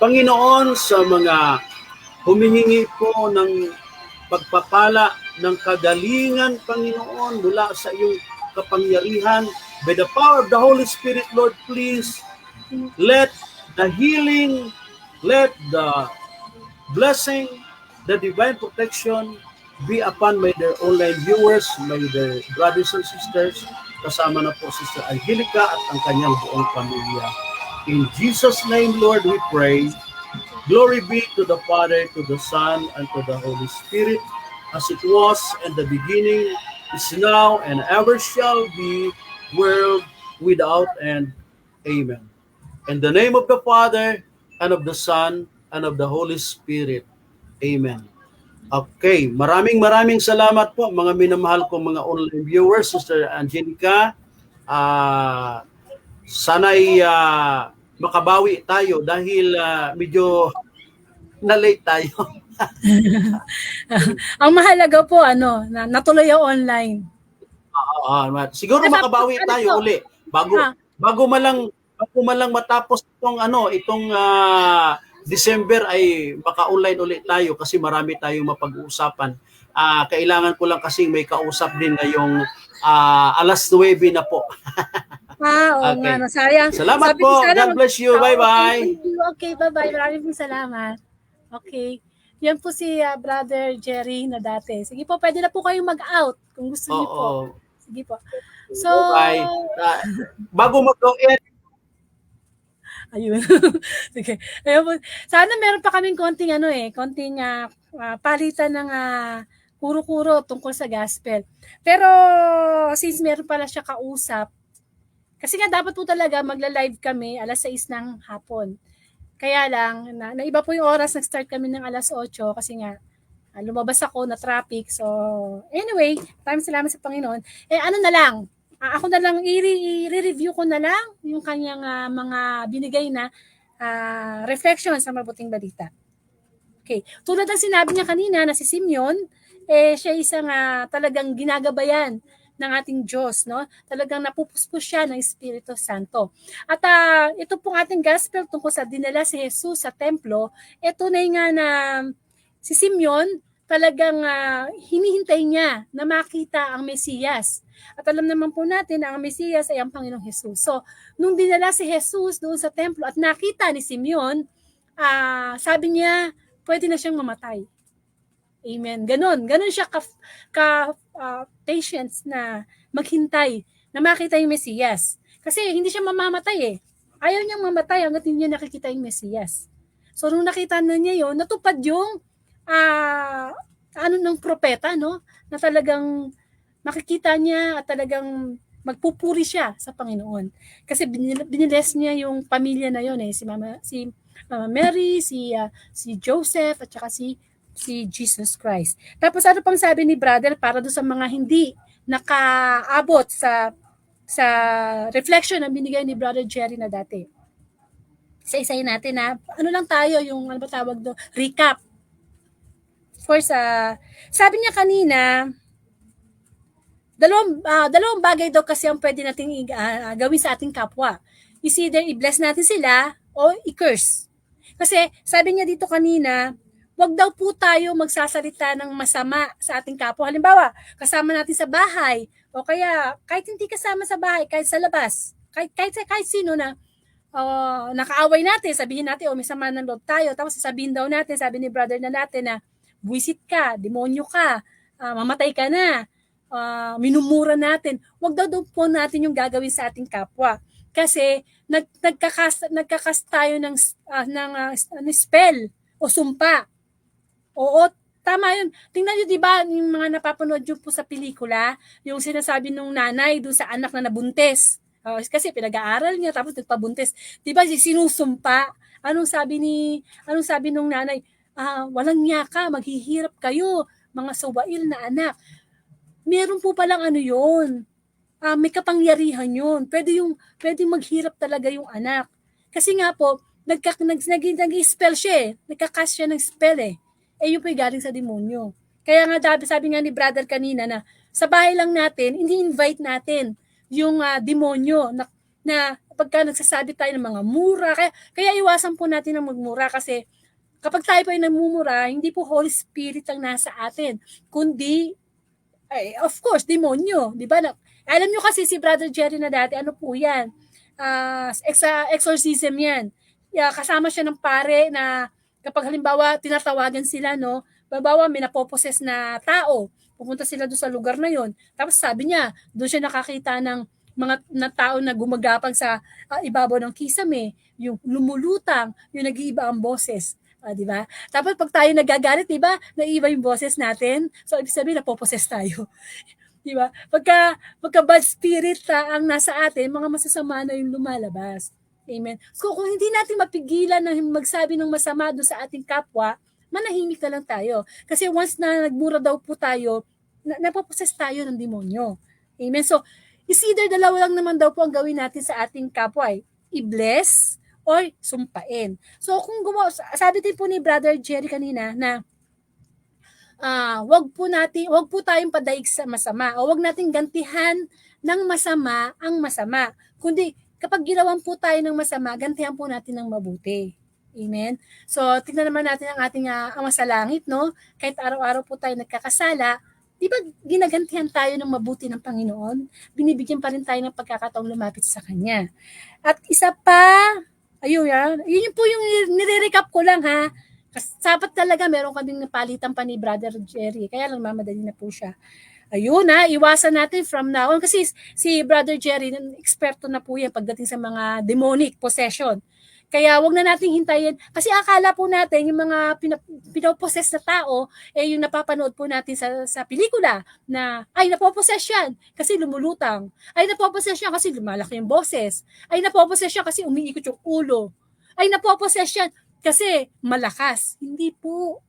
Panginoon, sa mga humihingi po ng pagpapala ng kagalingan, Panginoon, mula sa iyong kapangyarihan, by the power of the Holy Spirit, Lord, please, let the healing, let the blessing, the divine protection be upon my their online viewers, my their brothers and sisters, kasama na po Sister Angelica at ang kanyang buong pamilya. In Jesus' name, Lord, we pray. Glory be to the Father, to the Son, and to the Holy Spirit, as it was in the beginning, is now, and ever shall be, world without end. Amen. In the name of the Father, and of the Son, and of the Holy Spirit. Amen. Okay, maraming salamat po mga minamahal kong mga online viewers, Sister Angelica, sana'y makabawi tayo dahil medyo na-late tayo. Ang mahalaga po, natuloy yung online. Siguro Ano makabawi po? tayo uli bago man lang matapos itong December ay maka-online ulit tayo kasi marami tayong mapag-uusapan. Kailangan ko lang kasi may kausap din ngayong alas 9 na po. Oo Okay. nga, no, sayang. Salamat Sabi ko po. sana God bless you. Okay, Bye-bye. thank you. Okay, bye-bye. Maraming pong salamat. Okay. Yan po si Brother Jerry na dati. Sige po, pwede na po kayong mag-out kung gusto niyo po. Oo. Sige po. So, Bye. Bago mag-go-in, ayun. Sige. Ayun po. Sana meron pa kaming konting palitan ng kuro-kuro tungkol sa gospel. Pero since meron pala siya kausap, kasi nga dapat po talaga magla-live kami alas 6 ng hapon. Kaya lang, naiba po yung oras, nag-start kami ng alas 8 kasi nga lumabas ako na traffic. So, anyway, maraming salamat sa Panginoon. Ano na lang, ako na lang, i-review ko na lang yung kanyang mga binigay na reflection sa mabuting balita. Okay. Tulad ng sinabi niya kanina na si Simeon, siya isang talagang ginagabayan ng ating Diyos, no? Talagang napupuspos siya ng Espiritu Santo. At ito pong ating gospel tungkol sa dinala si Jesus sa templo, tunay nga na si Simeon talagang hinihintay niya na makita ang Mesiyas. At alam naman po natin na ang Mesiyas ay ang Panginoong Jesus. So, nung dinala si Jesus doon sa templo at nakita ni Simeon, sabi niya, pwede na siyang mamatay. Amen. Ganon siya patience na maghintay na makita yung Mesiyas. Kasi hindi siya mamamatay Ayaw niyang mamatay hanggat hindi niya nakikita yung Mesiyas. So nung nakita na niya yun, natupad yung ng propeta, no? Na talagang makikita niya at talagang magpupuri siya sa Panginoon. Kasi biniles niya yung pamilya na yun si Mama Mary, si Joseph at saka si Jesus Christ. Tapos ano pang sabi ni brother para doon sa mga hindi nakaabot sa reflection na binigay ni Brother Jerry na dati. Isa-isayin natin ano lang tayo, yung ano ba tawag doon? Recap. Of course, sabi niya kanina, dalawang bagay daw kasi ang pwede nating gawin sa ating kapwa. Is either i-bless natin sila o i-curse. Kasi sabi niya dito kanina, wag daw po tayo magsasalita ng masama sa ating kapwa. Halimbawa, kasama natin sa bahay, o kaya kahit hindi kasama sa bahay, kahit sa labas, kahit sino na nakaaway natin, sabihin natin, may sama ng loob tayo, tapos sasabihin daw natin, sabi ni brother na natin na, buwisit ka, demonyo ka, mamatay ka na, minumura natin. Wag daw po natin yung gagawin sa ating kapwa. Kasi nagkakas tayo ng spell o sumpa. Oo, tama yun. Tingnan nyo, di ba, yung mga napapanood nyo po sa pelikula, yung sinasabi nung nanay doon sa anak na nabuntis. Kasi pinag-aaral niya, tapos nagpabuntis. Di ba, sinusumpa? Anong sabi nung nanay? Walang niya ka, maghihirap kayo, mga suwail na anak. Meron po palang yun. May kapangyarihan yun. Pwede maghirap talaga yung anak. Kasi nga po, nag-spell siya nagkakas siya ng spell yun po galing sa demonyo. Kaya nga sabi nga ni brother kanina na sa bahay lang natin, ini-invite natin yung demonyo na pagka nagsasabi tayo ng mga mura. Kaya iwasan po natin ang magmura kasi kapag tayo po ay namumura, hindi po Holy Spirit ang nasa atin, kundi of course, demonyo. Di ba? Alam nyo kasi si Brother Jerry na dati, ano po yan? Exorcism yan. Kasama siya ng pare na kapag halimbawa tinatawagan sila, no? Halimbawa may napoposes na tao, pupunta sila doon sa lugar na yon. Tapos sabi niya, doon siya nakakita ng mga tao na gumagapang sa ibabaw ng kisame, yung lumulutang, yung nag-iiba ang boses. Di ba? Tapos pag tayo nagagalit, di ba? Naiiba yung boses natin. So ibig sabihin napoposes tayo. Di ba? Pagka bad spirit ang nasa atin, mga masasama na yung lumalabas. Amen. So kung hindi natin mapigilan na magsabi ng masama doon sa ating kapwa, manahimik na lang tayo. Kasi once na nagmura daw po tayo, napoposes tayo ng demonyo. Amen. So Is either dalawa lang naman daw po ang gawin natin sa ating kapwa, i-bless or sumpain. So kung sabi din po ni Brother Jerry kanina na wag po tayong padaig sa masama o wag nating gantihan ng masama ang masama. Kundi kapag ginawan po tayo ng masama, gantihan po natin ng mabuti. Amen? So, tingnan naman natin ang ating Ama sa Langit, no? Kahit araw-araw po tayo nagkakasala, di ba ginagantihan tayo ng mabuti ng Panginoon? Binibigyan pa rin tayo ng pagkakataong lumapit sa Kanya. At isa pa, yun po yung nire-recap ko lang ha. Kasi sapat talaga meron kaming napalitan pa ni Brother Jerry. Kaya lang mamadali na po siya. Ayun iwasan natin from now on. Kasi si Brother Jerry, eksperto na po yan pagdating sa mga demonic possession. Kaya wag na nating hintayin. Kasi akala po natin yung mga pinoposes na tao, yung napapanood po natin sa pelikula na, ay napoposes yan kasi lumulutang. Ay napoposes yan kasi lumalaki yung boses. Ay napoposes yan kasi umiikot yung ulo. Ay napoposes yan kasi malakas. Hindi po.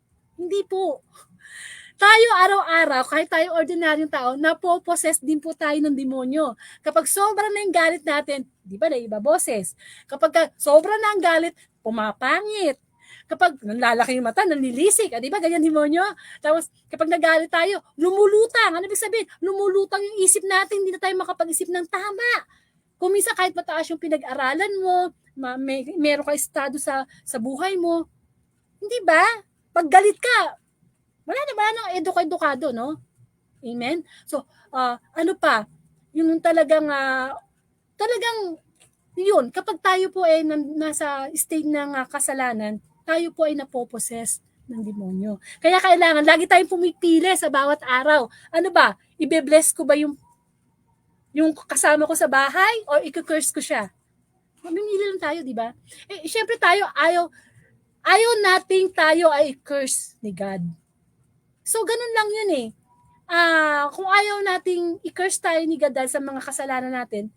Tayo araw-araw, kahit tayo ordinaryong tao, napoposes din po tayo ng demonyo. Kapag sobra na yung galit natin, di ba naiba boses? Kapag sobra na ang galit, pumapangit. Kapag lalaki yung mata, nanlilisik. Di ba ganyan demonyo? Tapos kapag nagalit tayo, lumulutang. Ano ibig sabihin? Lumulutang yung isip natin, hindi na tayo makapag-isip ng tama. Kung minsan kahit mataas yung pinag-aralan mo, meron ka estado sa buhay mo, hindi ba? Pag galit ka, wala na edukado, no? Amen? So, ano pa? Yung talagang yun, kapag tayo po ay nasa state ng kasalanan, tayo po ay napoposes ng demonyo. Kaya kailangan, lagi tayong pumipili sa bawat araw. Ano ba? Ibe-bless ko ba yung kasama ko sa bahay o i-curse ko siya? Mamimili lang tayo, di ba? Syempre tayo, ayaw nating tayo ay curse ni God. So, ganun lang yun eh. Kung ayaw nating i-curse tayo ni God sa mga kasalanan natin,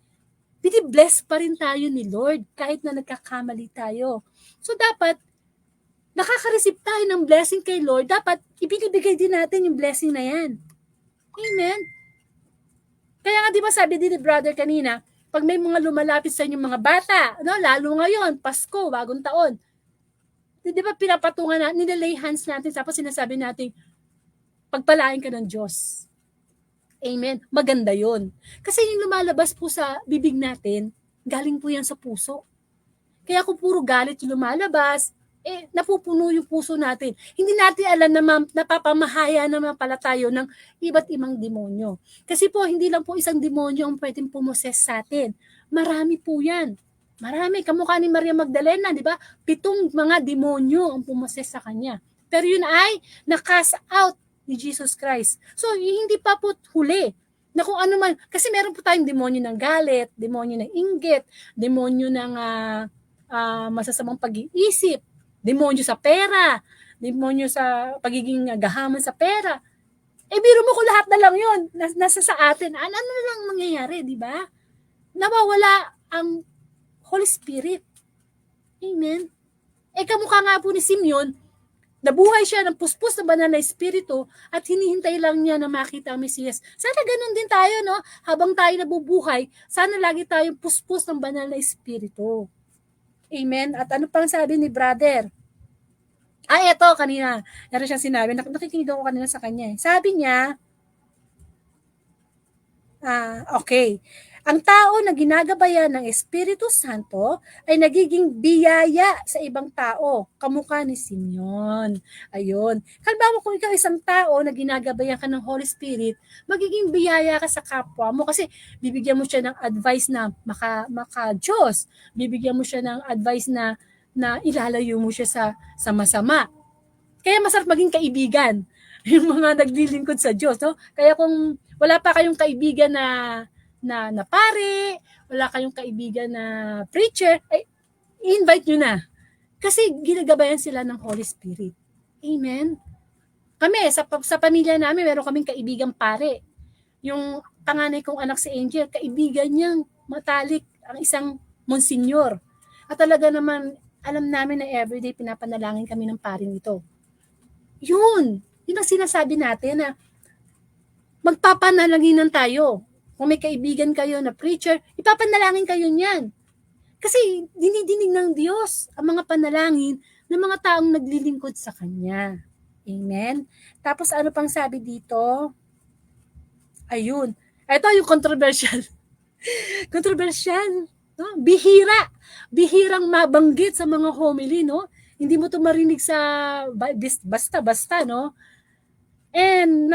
bini-bless pa rin tayo ni Lord kahit na nagkakamali tayo. So, dapat, nakaka-receive tayo ng blessing kay Lord, dapat ibinibigay din natin yung blessing na yan. Amen? Kaya nga, di ba sabi din ni brother kanina, pag may mga lumalapit sa inyong mga bata, lalo ngayon, Pasko, bagong taon, di ba pinapatungan natin, nilalay hands natin, tapos sinasabi natin, pagpalain ka ng Diyos. Amen. Maganda yun. Kasi yung lumalabas po sa bibig natin, galing po yan sa puso. Kaya kung puro galit yung lumalabas, napupuno yung puso natin. Hindi natin alam na napapamahaya naman pala tayo ng iba't ibang demonyo. Kasi po, hindi lang po isang demonyo ang pwedeng pumoses sa atin. Marami po yan. Marami. Kamukha ni Maria Magdalena, di ba? 7 mga demonyo ang pumoses sa kanya. Pero yun ay na-cast out ni Jesus Christ. So, hindi pa po huli. Na kung ano man, kasi meron po tayong demonyo ng galit, demonyo ng inggit, demonyo ng masasamang pag-iisip, demonyo sa pera, demonyo sa pagiging gahaman sa pera. Biro mo ko lahat na lang yun, nasa sa atin. Ano na lang mangyayari, di ba? Nawawala ang Holy Spirit. Amen? Kamukha nga po ni Simeon, nabuhay siya ng puspos na banal na espiritu at hinihintay lang niya na makita ang Mesiyas. Sana ganun din tayo, no? Habang tayo nabubuhay, sana lagi tayong puspos ng banal na espiritu. Amen? At ano pang sabi ni brother? Eto, kanina. Meron siyang sinabi. Nakikinig ako kanina sa kanya. Sabi niya, okay. Ang tao na ginagabayan ng Espiritu Santo ay nagiging biyaya sa ibang tao, kamukha ni Simeon. Ayun. Halimbawa kung ikaw isang tao na ginagabayan ka ng Holy Spirit, magiging biyaya ka sa kapwa mo kasi bibigyan mo siya ng advice na maka-Diyos. Bibigyan mo siya ng advice na ilalayo mo siya sa masama. Kaya masarap maging kaibigan yung mga naglilingkod sa Diyos. No? Kaya kung wala pa kayong kaibigan na pare, wala kayong kaibigan na preacher, i-invite nyo na. Kasi ginagabayan sila ng Holy Spirit. Amen? Kami, sa pamilya namin, meron kaming kaibigang pare. Yung panganay kong anak si Angel, kaibigan niyang matalik ang isang monsinyor. At talaga naman, alam namin na everyday pinapanalangin kami ng paring ito. Yun ang sinasabi natin na magpapanalaginan tayo. Kung may kaibigan kayo na preacher, ipapanalangin kayo niyan. Kasi dinidinig ng Diyos ang mga panalangin ng mga taong naglilingkod sa Kanya. Amen? Tapos ano pang sabi dito? Ayun. Ito yung controversial. Controversial. No? Bihirang mabanggit sa mga homily, no? Hindi mo to marinig sa basta-basta, no? And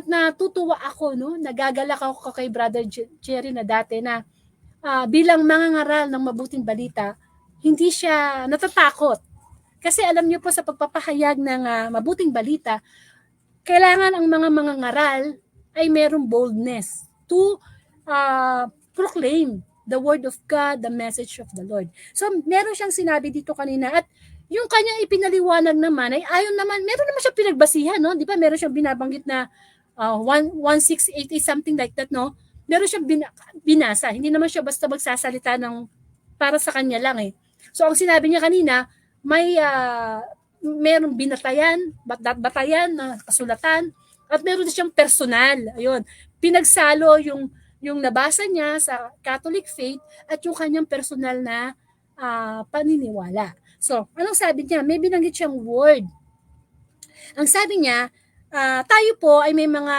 natutuwa ako, no? Nagagalak ako kay Brother Jerry na dati na bilang mangangaral ng mabuting balita, hindi siya natatakot. Kasi alam niyo po sa pagpapahayag ng mabuting balita, kailangan ang mga mangangaral ay merong boldness to proclaim the word of God, the message of the Lord. So meron siyang sinabi dito kanina at yung kanyang ipinaliwanag naman ay ayon naman, meron naman siya pinagbasihan, no? Di ba meron siyang binabanggit na 1688 something like that, no? Meron siyang binasa. Hindi naman siya basta magsasalita ng para sa kanya lang eh. So ang sinabi niya kanina, may merong batayan na kasulatan at meron siyang personal. Ayun. Pinagsalo yung nabasa niya sa Catholic faith at yung kanyang personal na paniniwala. So, anong sabi niya? May binanggit siyang word. Ang sabi niya, tayo po ay may mga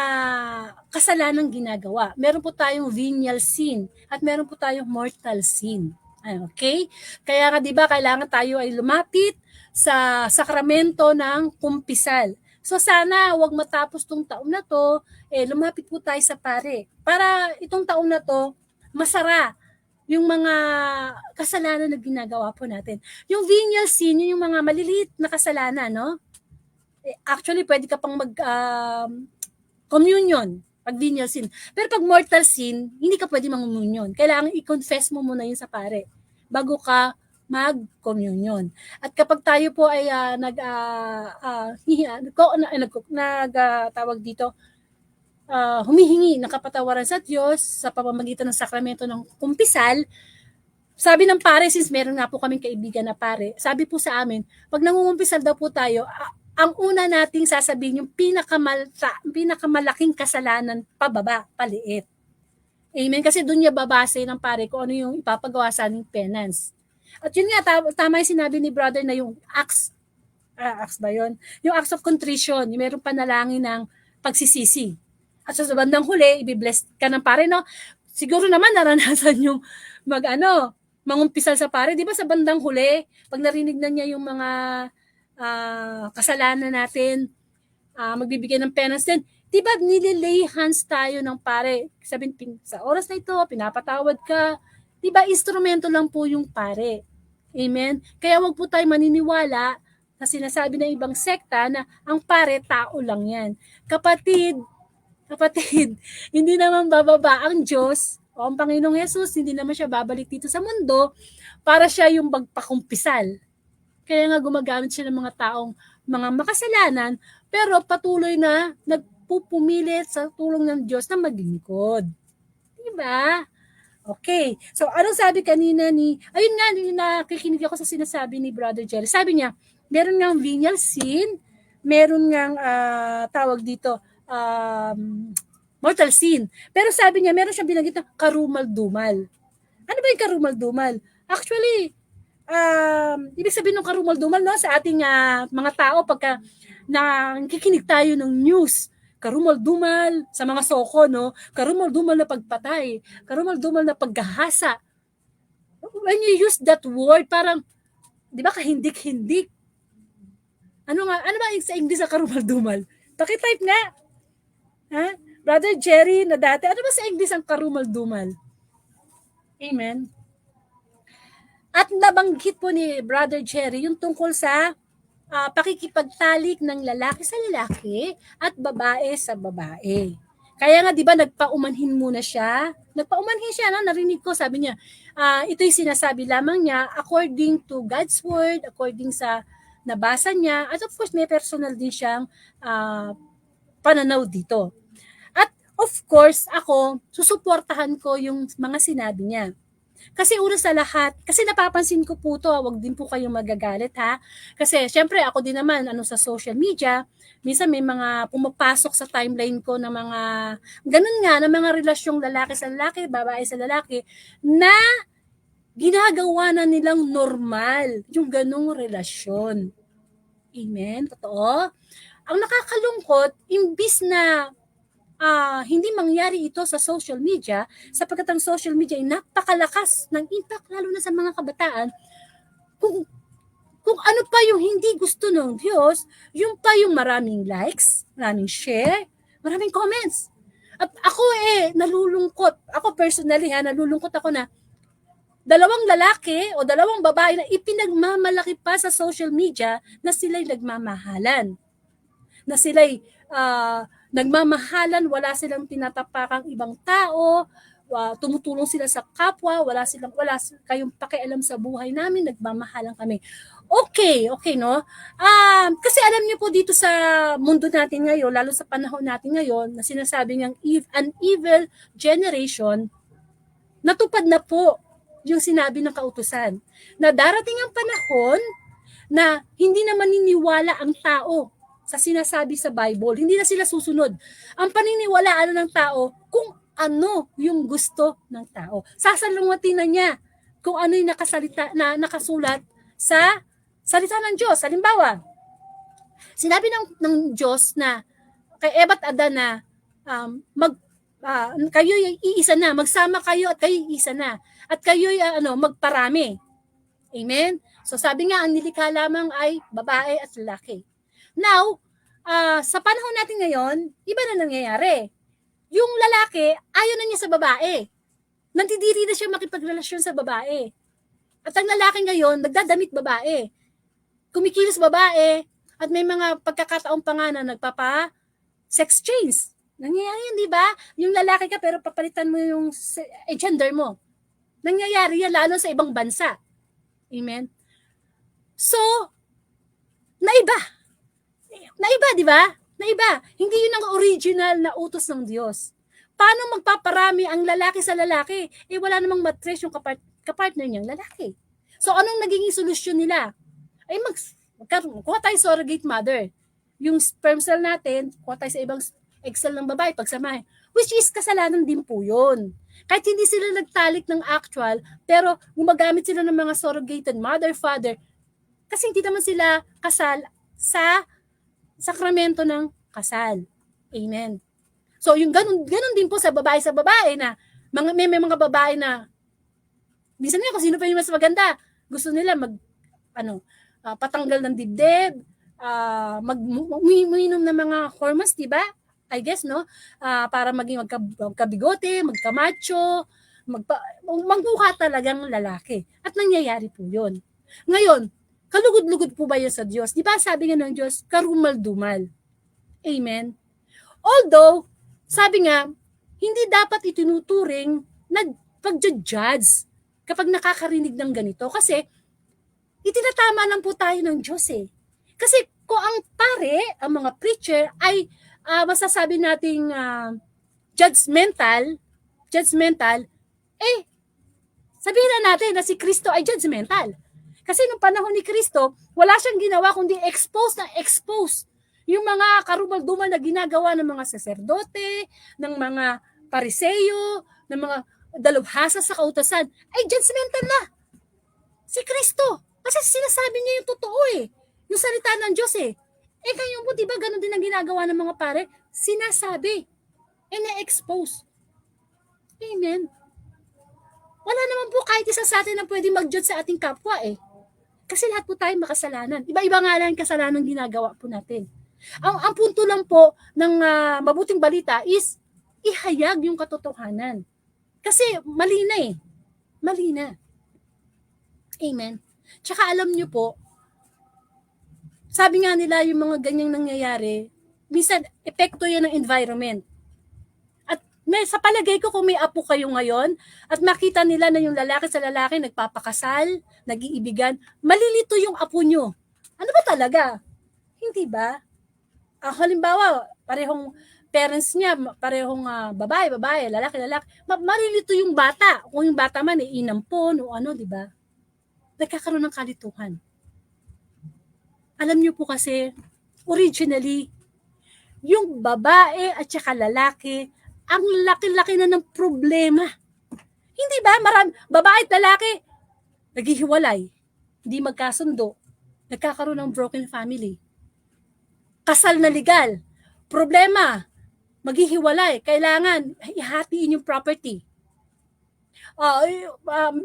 kasalanang ginagawa. Meron po tayong venial sin at meron po tayong mortal sin. Okay? Kaya nga 'di ba kailangan tayo ay lumapit sa sakramento ng kumpisal. So sana wag matapos tong taon na to, lumapit po tayo sa pare. Para itong taon na to masara yung mga kasalanan na ginagawa po natin. Yung venial sin, yung mga maliliit na kasalanan, no? Actually, pwede ka pang communion pag venial sin. Pero pag mortal sin, hindi ka pwede mag-communion. Kailangan i-confess mo muna yun sa pare bago ka mag-communion. At kapag tayo po ay tawag dito, humihingi ng kapatawaran sa Diyos sa pamamagitan ng sakramento ng kumpisal, sabi ng pare, since meron nga po kaming kaibigan na pare, sabi po sa amin, pag nangungumpisal daw po tayo, ang una nating sasabihin yung pinakamalaking kasalanan pababa, paliit. Amen? Kasi doon niya babase ng pare kung ano yung ipapagawa sa aming penance. At yun nga, tama yung sinabi ni brother na yung acts ba yun? Yung acts of contrition, yung meron panalangin ng pagsisisi. At sa bandang huli, ibibless ka ng pare, no? Siguro naman naranasan yung mangumpisal sa pare. Di ba sa bandang huli, pag narinig na niya yung mga kasalanan natin, magbibigay ng penance din, di ba nililay hands tayo ng pare? Sabihin, sa oras na ito, pinapatawad ka. Di ba instrumento lang po yung pare? Amen? Kaya wag po tayo maniniwala na sinasabi ng ibang sekta na ang pare, tao lang yan. Kapatid, hindi naman bababa ang Diyos o ang Panginoong Hesus, hindi naman siya babalik dito sa mundo para siya yung magpakumpisal. Kaya nga gumagamit siya ng mga taong mga makasalanan, pero patuloy na nagpupumilit sa tulong ng Diyos na maglingkod. Diba? Okay. So, anong sabi kanina ayun nga, nakikinig ako sa sinasabi ni Brother Jerry. Sabi niya, meron ngang venial sin, meron ngang tawag dito, mortal sin. Pero sabi niya, meron siyang binanggit na karumal-dumal. Ano ba yung karumal-dumal? Actually, ibig sabihin ng karumal-dumal, no, sa ating mga tao, pagka nakikinig tayo ng news, karumal-dumal sa mga soko, no? Karumal-dumal na pagpatay, karumal-dumal na paggahasa. When you use that word, parang, di ba, kahindik-hindik. Ano ba sa English sa karumal-dumal? Pakitype nga. Ha? Brother Jerry na dati, ano ba sa English ang karumal-dumal? Amen. At nabanggit po ni Brother Jerry yung tungkol sa pakikipagtalik ng lalaki sa lalaki at babae sa babae. Kaya nga 'di ba nagpaumanhin muna siya? Nagpaumanhin siya, no? Narinig ko, sabi niya, ito'y sinasabi lamang niya according to God's word, according sa nabasa niya, at of course may personal din siyang pananaw dito. At of course, ako susuportahan ko yung mga sinabi niya. Kasi una sa lahat, kasi napapansin ko po to, wag din po kayong magagalit ha. Kasi syempre ako din naman sa social media, minsan may mga pumapasok sa timeline ko ng mga ganun nga ng mga relasyong lalaki sa lalaki, babae sa lalaki na ginagawa na nilang normal yung ganung relasyon. Amen? Totoo? Ang nakakalungkot, imbis na hindi mangyari ito sa social media, sapagkat ang social media ay napakalakas ng impact, lalo na sa mga kabataan, kung ano pa yung hindi gusto ng Diyos, yung pa yung maraming likes, maraming share, maraming comments. At ako nalulungkot. Ako personally nalulungkot ako na dalawang lalaki o dalawang babae na ipinagmamalaki pa sa social media na sila'y nagmamahalan. Na sila'y nagmamahalan, wala silang tinatapakang ibang tao, tumutulong sila sa kapwa, wala kayong pakialam sa buhay namin, nagmamahalan kami. Okay, no? Kasi alam niyo po dito sa mundo natin ngayon, lalo sa panahon natin ngayon, na sinasabi niyang an evil generation, natupad na po yung sinabi ng kautusan. Na darating ang panahon na hindi na maniniwala ang tao sa sinasabi sa Bible. Hindi na sila susunod. Ang paniniwalaan ng tao kung ano yung gusto ng tao. Sasalungatin na niya kung ano yung nakasulat sa salita ng Diyos. Halimbawa, sinabi ng Diyos na kay Eva at Adan na kayo iisa na, magsama kayo at kayo iisa na. At kayo magparami. Amen? So sabi nga, ang nilikha lamang ay babae at lalaki. Now, sa panahon natin ngayon, iba na nangyayari. Yung lalaki, ayaw na niya sa babae. Nandidiri na siya makipagrelasyon sa babae. At ang lalaki ngayon, nagdadamit babae. Kumikilos babae, at may mga pagkakataong pa nga na nagpapa-sex change. Nangyayari yun, di ba? Yung lalaki ka pero papalitan mo yung gender mo. Nangyayari yan lalo sa ibang bansa. Amen? So, naiba, di ba? Naiba. Hindi yun ang original na utos ng Diyos. Paano magpaparami ang lalaki sa lalaki? Wala namang matres yung kapartner niyang lalaki. So, anong naging solusyon nila? Ay, kuha tayo surrogate mother. Yung sperm cell natin, kuha tayo sa ibang egg cell ng babae, pagsamahin. Which is kasalanan din po yun. Kahit hindi sila nagtalik ng actual, pero gumagamit sila ng mga surrogated mother, father, kasi hindi naman sila kasal sa sakramento ng kasal. Amen. So, yung ganun din po sa babae na may mga babae na minsan nga kung sino pa yung mas maganda, gusto nila patanggal ng dibdib, uminom ng mga hormones, diba? I guess, no? Para maging magkabigote, magkamacho, magmukha talagang lalaki. At nangyayari po yun. Ngayon, kalugod-lugod po ba yun sa Diyos? Di ba sabi nga ng Diyos, karumal-dumal. Amen? Although, sabi nga, hindi dapat itinuturing na pag-judge kapag nakakarinig ng ganito. Kasi, itinatama lang po tayo ng Diyos eh. Kasi kung ang pare, ang mga preacher ay masasabi nating judgmental, sabihin na natin na si Kristo ay judgmental. Kasi nung panahon ni Kristo, wala siyang ginawa kundi expose yung mga karumal-dumal na ginagawa ng mga saserdote, ng mga pariseyo, ng mga dalubhasa sa kautosan, ay judgmental na. Si Kristo. Kasi sinasabi niya yung totoo eh. Yung salita ng Diyos eh. Kayo mo, di ba ganun din ang ginagawa ng mga pare? Sinasabi. Na-expose. Amen. Wala naman po kahit isa sa atin na pwede mag-judge sa ating kapwa eh. Kasi lahat po tayo makasalanan. Iba-iba nga lang kasalanan ginagawa po natin. Ang punto lang po ng mabuting balita is ihayag yung katotohanan. Kasi mali na eh. Mali na. Amen. Tsaka alam nyo po, sabi nga nila yung mga ganyang nangyayari, minsan epekto yan ng environment. At sa palagay ko kung may apo kayo ngayon at makita nila na yung lalaki sa lalaki nagpapakasal, nag-iibigan, malilito yung apo nyo. Ano ba talaga? Hindi ba? Halimbawa, parents niya, parehong babae, lalaki. Marilito yung bata. Kung yung bata man, inampon o ano, di ba? Nagkakaroon ng kalituhan. Alam niyo po kasi, originally, yung babae at saka lalaki, ang laki-laki na ng problema. Hindi ba? Babae at lalaki, naghihiwalay, hindi magkasundo, nagkakaroon ng broken family. Kasal na legal, problema, maghihiwalay, kailangan ihatiin yung property.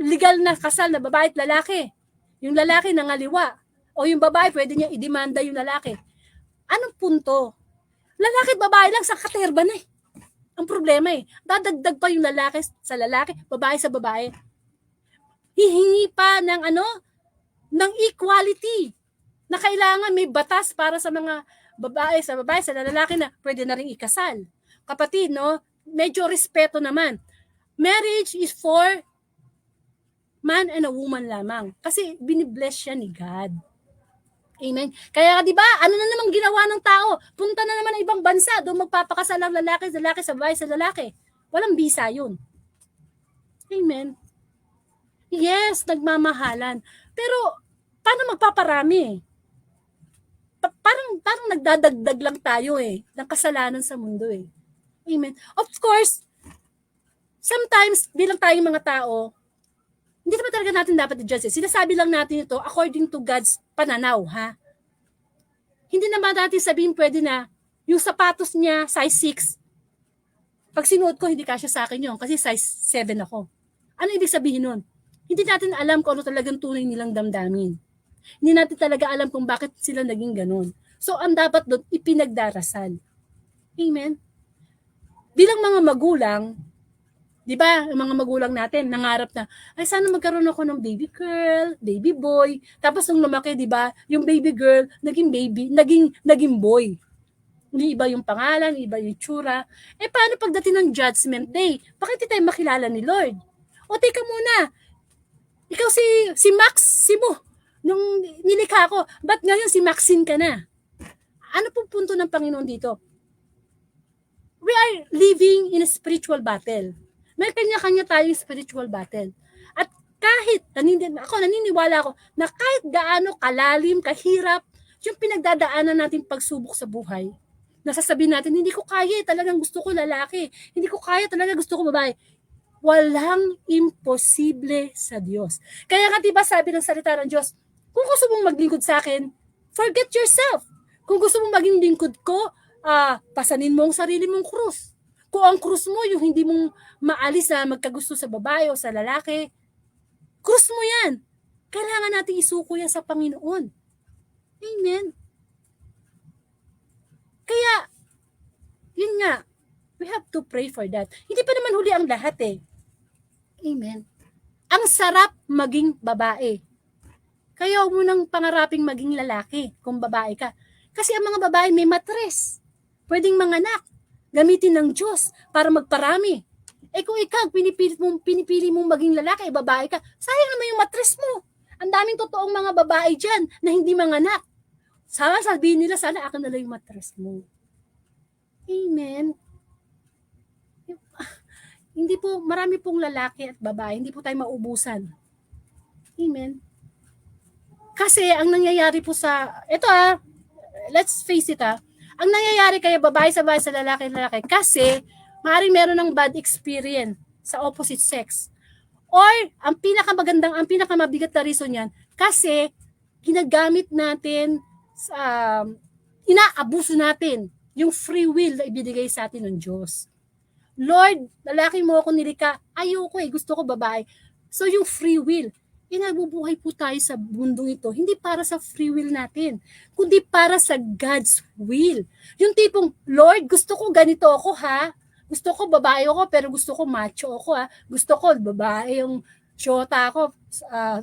Legal na kasal na babae at lalaki, yung lalaki nangaliwa, o yung babae pwede niya idemanda yung lalaki. Anong punto? Lalaki at babae lang sa katerba na eh. Ang problema dadagdag pa yung lalaki sa lalaki, babae sa babae. Hihingi pa ng ng equality na kailangan may batas para sa mga babae, sa lalaki na pwede na rin ikasal. Kapatid, no? Medyo respeto naman. Marriage is for man and a woman lamang. Kasi binibless siya ni God. Amen. Kaya di ba, ano na namang ginawa ng tao? Punta na naman ng ibang bansa, doon magpapakasal ang lalaki sa babae sa lalaki. Walang bisa yun. Amen. Yes, nagmamahalan. Pero, paano magpaparami? Parang nagdadagdag lang tayo ng kasalanan sa mundo Amen. Of course, sometimes, bilang tayong mga tao, hindi naman talaga natin dapat i-judge. Sinasabi lang natin ito according to God's pananaw, ha? Hindi naman natin sabihin pwede na yung sapatos niya, size 6. Pag sinuot ko, hindi kasya sa akin yun kasi size 7 ako. Ano ibig sabihin nun? Hindi natin alam kung ano talagang tunay nilang damdamin. Hindi natin talaga alam kung bakit sila naging ganun. So, ang dapat doon, ipinagdarasal. Amen? Bilang mga magulang, di ba, ang mga magulang natin, nangarap na, ay sana magkaroon ako ng baby girl, baby boy. Tapos nung lumaki, di ba, yung baby girl, naging boy. Hindi iba yung pangalan, iba yung tsura. Paano pagdating ng judgment day? Bakit tayo makilala ni Lord? O, teka muna, ikaw si Max, si Mo, nung nilikha ko, ba't ngayon si Maxine ka na? Ano pong punto ng Panginoon dito? We are living in a spiritual battle. May kanya-kanya tayong spiritual battle. At kahit, naniniwala ako, na kahit gaano kalalim, kahirap, yung pinagdadaanan natin pagsubok sa buhay, nasasabihin natin, hindi ko kaya, talagang gusto ko lalaki. Hindi ko kaya, talaga gusto ko babae. Walang imposible sa Diyos. Kaya nga diba sabi ng salita ng Diyos, kung gusto mong maglingkod sa akin, forget yourself. Kung gusto mong maging lingkod ko, pasanin mo ang sarili mong krus. Kung ang krus mo, yung hindi mong maalis na magkagusto sa babae o sa lalaki, krus mo yan. Kailangan natin isuko yan sa Panginoon. Amen. Kaya, yun nga, we have to pray for that. Hindi pa naman huli ang lahat Amen. Ang sarap maging babae. Kaya huwag mo nang pangaraping maging lalaki kung babae ka. Kasi ang mga babae may matres. Pwedeng manganak. Gamitin ng Diyos para magparami. Kung ikaw, pinipili mong maging lalaki, babae ka, sayang naman yung matres mo. Ang daming totoong mga babae dyan na hindi manganak. Sana sabihin nila, sana akin na lang yung matres mo. Amen. Hindi po, marami pong lalaki at babae, hindi po tayo maubusan. Amen. Kasi ang nangyayari po let's face it ang nangyayari kaya babae sa lalaki, kasi maaaring meron ng bad experience sa opposite sex. Or, ang pinakamabigat na reason yan, kasi ginagamit natin, inaabuso natin yung free will na ibinigay sa atin ng Diyos. Lord, lalaki mo ako nilikha, ayoko gusto ko babae. So yung free will, nabubuhay po tayo sa mundong ito, hindi para sa free will natin, kundi para sa God's will. Yung tipong, Lord, gusto ko ganito ako gusto ko babae ako, pero gusto ko macho ako gusto ko babae yung shota ako,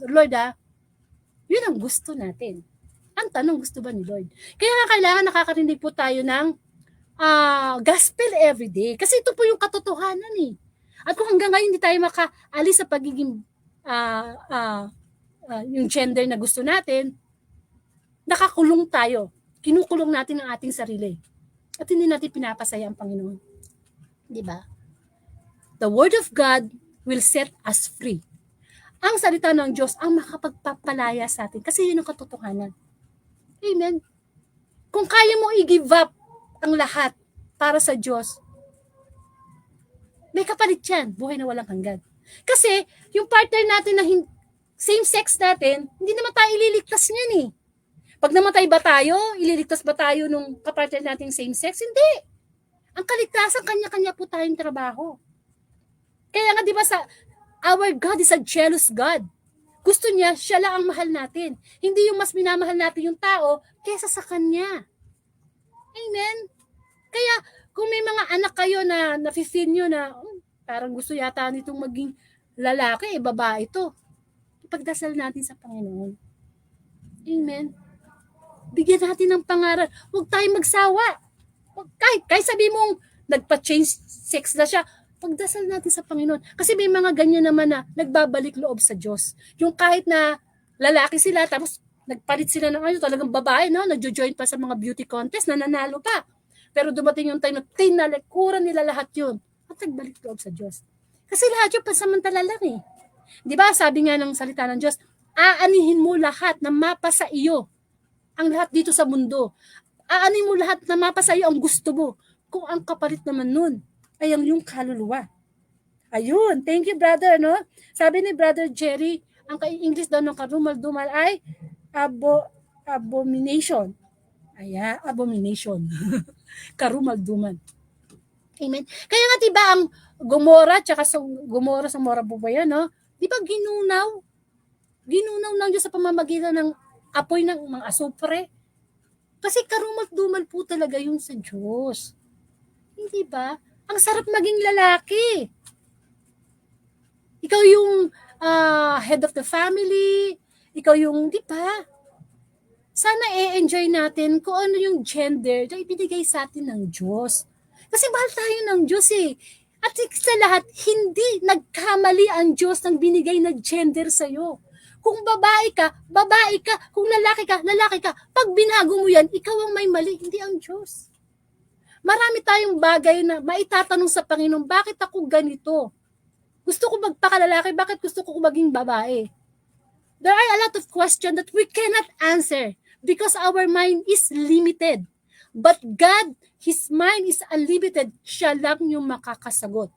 Lord yun ang gusto natin. Ang tanong, gusto ba ni Lord? Kaya nga kailangan nakakarinig po tayo ng gospel everyday. Kasi ito po yung katotohanan At kung hanggang ngayon hindi tayo makaalis sa pagiging yung gender na gusto natin, nakakulong tayo. Kinukulong natin ang ating sarili. At hindi natin pinapasaya ang Panginoon. Di ba? The Word of God will set us free. Ang salita ng Diyos ang makapagpapalaya sa atin kasi yun ang katotohanan. Amen. Kung kaya mo i-give up ang lahat para sa Diyos, may kapalit yan, buhay na walang hanggan. Kasi yung partner natin na same sex natin, hindi naman tayo ililigtas niyan eh. Pag namatay ba tayo, ililigtas ba tayo nung kapartner nating same sex? Hindi. Ang kaligtasan, kanya-kanya po tayong trabaho. Kaya nga di ba our God is a jealous God. Gusto niya, siya lang ang mahal natin. Hindi yung mas minamahal natin yung tao kesa sa kanya. Amen? Kaya kung may mga anak kayo na nafe-feel nyo na parang gusto yata nitong maging lalaki, babae to. Ipagdasal natin sa Panginoon. Amen? Bigyan natin ng pangaral. Huwag tayong magsawa. Kahit sabi mong nagpa-change sex na siya, pagdasal natin sa Panginoon. Kasi may mga ganyan naman na nagbabalik loob sa Diyos. Yung kahit na lalaki sila, tapos nagpalit sila ng talagang babae, no? Nagjo-join pa sa mga beauty contest, nananalo pa. Pero dumating yung time na tinalikuran nila lahat yun. At nagbalik loob sa Diyos. Kasi lahat yung pansamantala lang eh. Di ba sabi nga ng salita ng Diyos, aanihin mo lahat na mapa sa iyo. Ang lahat dito sa mundo. Aanin mo lahat na mapa sa iyo ang gusto mo. Kung ang kapalit naman nun ay ang yung kaluluwa. Ayun, thank you brother, no? Sabi ni brother Jerry, ang English daw ng karumal-dumal ay abomination. Abomination. Karumal-dumal. Amen. Kaya nga diba ang Gomora sa Mora po ba yan, no? Di ba ginunaw ng Diyos sa pamamagitan ng apoy ng mga asupre? Kasi karumal-dumal po talaga yun sa Diyos. Hindi ba? Ang sarap maging lalaki. Ikaw yung head of the family. Ikaw yung, di ba? Sana i-enjoy natin kung ano yung gender na ibinigay sa atin ng Diyos. Kasi mahal tayo ng Diyos eh. At sa lahat, hindi nagkamali ang Diyos ng binigay na gender sa'yo. Kung babae ka, babae ka. Kung lalaki ka, lalaki ka. Pag binago mo yan, ikaw ang may mali, hindi ang Diyos. Marami tayong bagay na maitatanong sa Panginoon, bakit ako ganito? Gusto ko magpakalalaki, bakit gusto ko maging babae? There are a lot of questions that we cannot answer because our mind is limited. But God, His mind is unlimited. Siya lang yung makakasagot.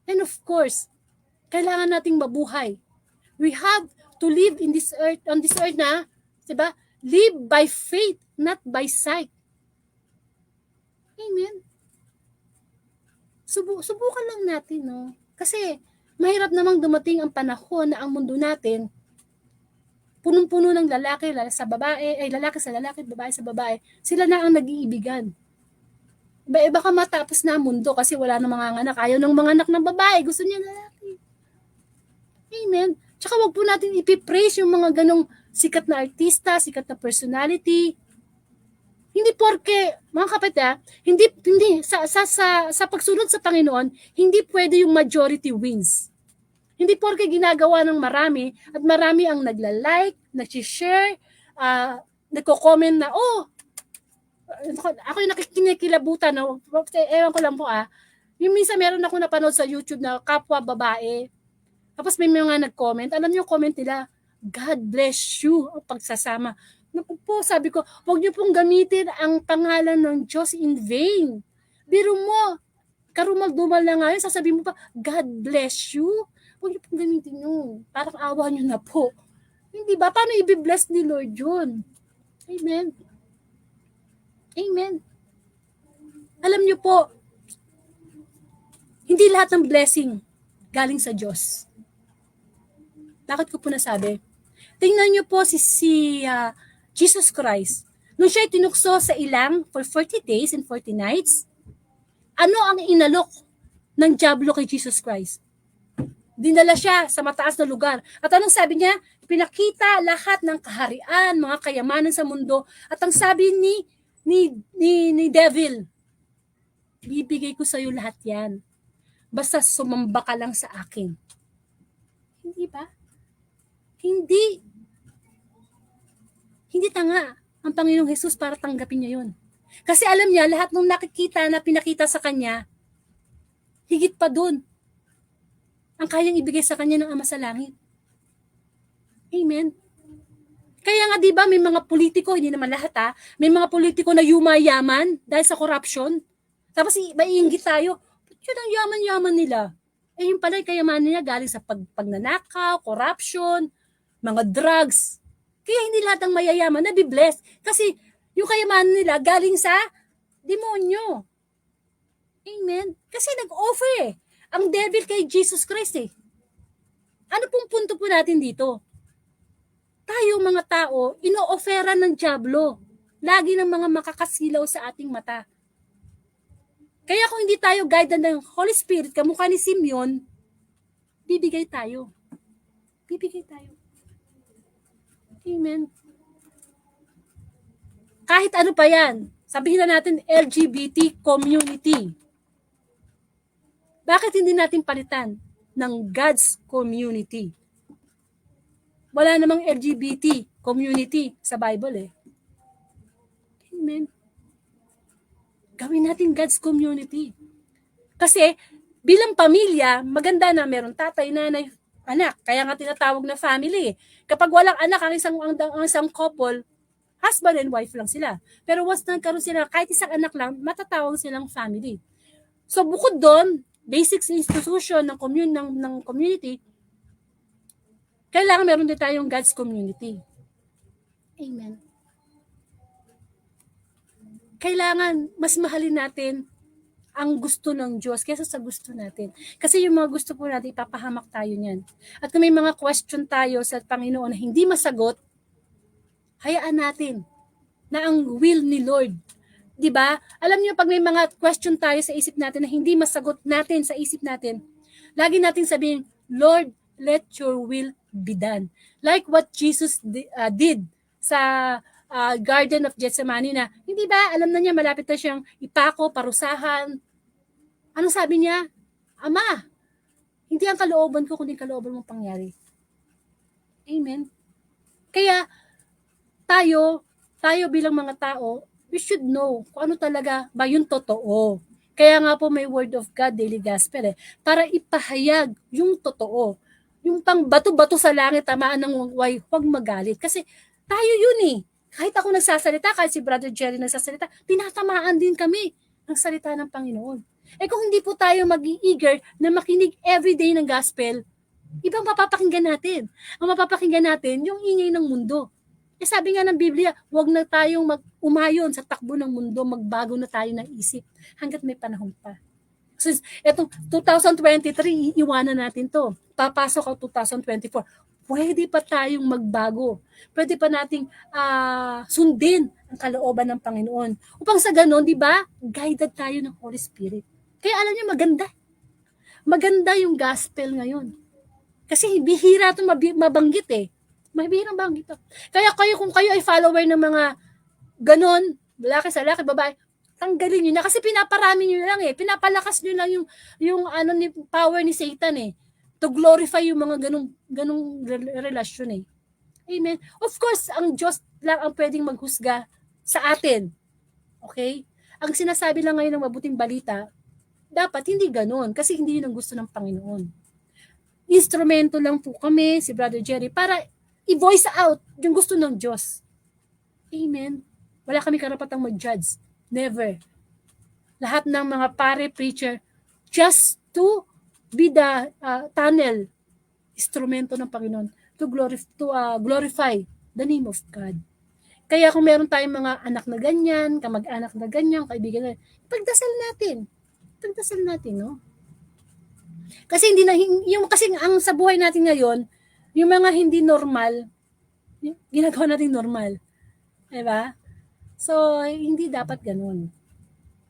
And of course, kailangan nating mabuhay. We have to live in this earth, on this earth na, diba? Live by faith, not by sight. Amen. Subukan lang natin, no? Kasi mahirap namang dumating ang panahon na ang mundo natin punong-puno ng lalaki sa babae, lalaki sa lalaki, babae sa babae. Sila na ang nag-iibigan. Baka matapos na ang mundo kasi wala na mga anak. Ayaw ng mga anak ng babae. Gusto niya lalaki. Amen. Tsaka wag po natin ipipraise yung mga ganong sikat na artista, sikat na personality. Hindi porke, mga kapatid, hindi sa pagsunod sa Panginoon, hindi pwede yung majority wins. Hindi porke ginagawa ng marami at marami ang nagla-like, nag-share, nagko-comment na, ako yung nakikinikilabutan, no? Ewan ko lang po yung minsan meron ako napanood sa YouTube na kapwa babae, tapos may mga nag-comment, alam niyo comment nila, God bless you, ang pagsasama. Naku po, sabi ko, huwag niyo pong gamitin ang pangalan ng Diyos in vain. Biro mo, karumal-dumal na ngayon, sasabihin mo pa, God bless you. Huwag niyo pong gamitin yun. Parang awa niyo na po. Hindi ba? Paano i-bless ni Lord yun? Amen. Amen. Alam niyo po, hindi lahat ng blessing galing sa Diyos. Bakit ko po nasabi? Tingnan niyo po si Jesus Christ. Nung siya'y tinukso sa ilang for 40 days and 40 nights, ano ang inalok ng dyablo kay Jesus Christ? Dinala siya sa mataas na lugar. At anong sabi niya? Pinakita lahat ng kaharian, mga kayamanan sa mundo. At ang sabi ni devil, bibigay ko sa iyo lahat yan. Basta sumamba ka lang sa akin. Hindi ba? Hindi tanga ang Panginoong Jesus para tanggapin niya yun. Kasi alam niya, lahat ng nakikita na pinakita sa kanya, higit pa dun ang kayang ibigay sa kanya ng Ama sa Langit. Amen. Kaya nga 'di ba may mga politiko, hindi naman lahat may mga politiko na yumayaman dahil sa corruption. Tapos maiinggit tayo, yun ang yaman-yaman nila. Yung pala kayamanan nila galing sa pagnanakaw, corruption, mga drugs. Kaya hindi lahat ng mayayaman nabibless. Kasi yung kayamanan nila galing sa demonyo. Amen? Kasi nag-offer ang devil kay Jesus Christ Ano pong punto po natin dito? Tayo mga tao, ino-offera ng dyablo. Lagi ng mga makakasilaw sa ating mata. Kaya kung hindi tayo guided ng Holy Spirit, kamukha ni Simeon, bibigay tayo. Bibigay tayo. Amen. Kahit ano pa yan, sabihin na natin LGBT community. Bakit hindi natin palitan ng God's community? Wala namang LGBT community sa Bible Amen. Gawin natin God's community. Kasi bilang pamilya, maganda na meron tatay, nanay, anak. Kaya nga tinatawag na family. Kapag walang anak, ang isang couple, husband and wife lang sila. Pero once nagkaroon sila, kahit isang anak lang, matatawag silang family. So bukod doon, basic institution ng community, kailangan meron din tayong God's community. Amen. Kailangan mas mahalin natin ang gusto ng Diyos kaysa sa gusto natin. Kasi yung mga gusto po natin, ipapahamak tayo niyan. At kung may mga question tayo sa Panginoon na hindi masagot, hayaan natin na ang will ni Lord. 'Di ba? Alam niyo pag may mga question tayo sa isip natin na hindi masagot natin sa isip natin, lagi natin sabihin, Lord, let your will be done. Like what Jesus did sa Garden of Gethsemane na, hindi ba, alam na niya, malapit na siyang ipako, parusahan. Anong sabi niya? Ama, hindi ang kalooban ko, kundi kalooban mong pangyari. Amen. Kaya, tayo bilang mga tao, we should know kung ano talaga ba yung totoo. Kaya nga po may Word of God, Daily Gospel para ipahayag yung totoo. Yung pang bato-bato sa langit, tamaan ng huwag magalit. Kasi tayo yun Kahit ako nagsasalita, kahit si Brother Jerry nagsasalita, tinatamaan din kami ng salita ng Panginoon. Kung hindi po tayo mag-i-eager na makinig everyday ng gospel, ibang mapapakinggan natin. Ang mapapakinggan natin, yung ingay ng mundo. Sabi nga ng Biblia, huwag na tayong umayon sa takbo ng mundo, magbago na tayo ng isip hanggat may panahon pa. So, etong 2023, iiwanan natin to. Papasok ang 2024. Pwede pa tayong magbago. Pwede pa nating sundin ang kalooban ng Panginoon. Upang sa ganon, di ba, guided tayo ng Holy Spirit. Kaya alam niyo, maganda. Maganda yung gospel ngayon. Kasi bihira itong mabanggit Mabihirang banggit to. Kaya kung kayo ay follower ng mga ganon, lalaki sa lalaki, babae, tanggalin nyo na. Kasi pinaparami nyo lang Pinapalakas nyo lang yung ni power ni Satan to glorify yung mga ganong relasyon Amen. Of course, ang Diyos lang ang pwedeng maghusga sa atin. Okay? Ang sinasabi lang ngayon ng mabuting balita, dapat hindi ganon kasi hindi yun ang gusto ng Panginoon. Instrumento lang po kami, si Brother Jerry, para i-voice out yung gusto ng Diyos. Amen. Wala kami karapatang mag-judge. Never. Lahat ng mga pare, preacher, just to be the tunnel, instrumento ng Panginoon to glorify the name of God. Kaya kung meron tayong mga anak na ganyan, kamag-anak na ganyan, kaibigan na, pagdasal natin. Pagdasal natin, no? Kasi kasi ang sa buhay natin ngayon, yung mga hindi normal, ginagawa natin normal. Diba? So, hindi dapat ganun.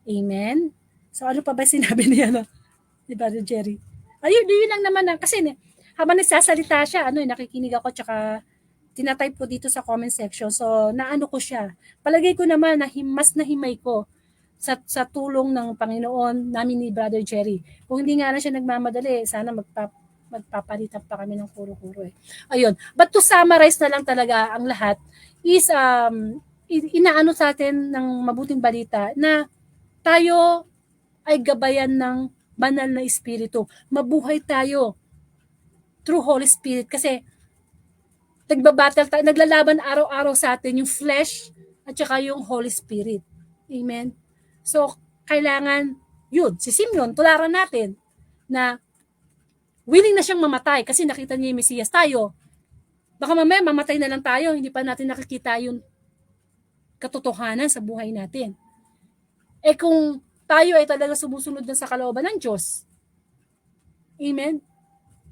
Amen? So, ano pa ba sinabi niya, ni Brother Jerry? Yun lang naman kasi habang nagsasalita siya, nakikinig ako, tsaka tinatype ko dito sa comment section. So, naano ko siya. Palagay ko naman na mas nahimay ko sa tulong ng Panginoon namin ni Brother Jerry. Kung hindi nga na siya nagmamadali, sana magpapalitan pa kami ng kuro-kuro Ayun. But to summarize na lang talaga ang lahat is inaano sa atin ng mabuting balita na tayo ay gabayan ng banal na espiritu. Mabuhay tayo through Holy Spirit kasi nagbabattle tayo, naglalaban araw-araw sa atin yung flesh at saka yung Holy Spirit. Amen? So, kailangan, yun, si Simeon, tularan natin na willing na siyang mamatay kasi nakita niya yung Mesiyas. Tayo, baka mamaya mamatay na lang tayo, hindi pa natin nakikita yung katotohanan sa buhay natin. Eh kung tayo ay talaga sumusunod na sa kalooban ng Diyos, amen?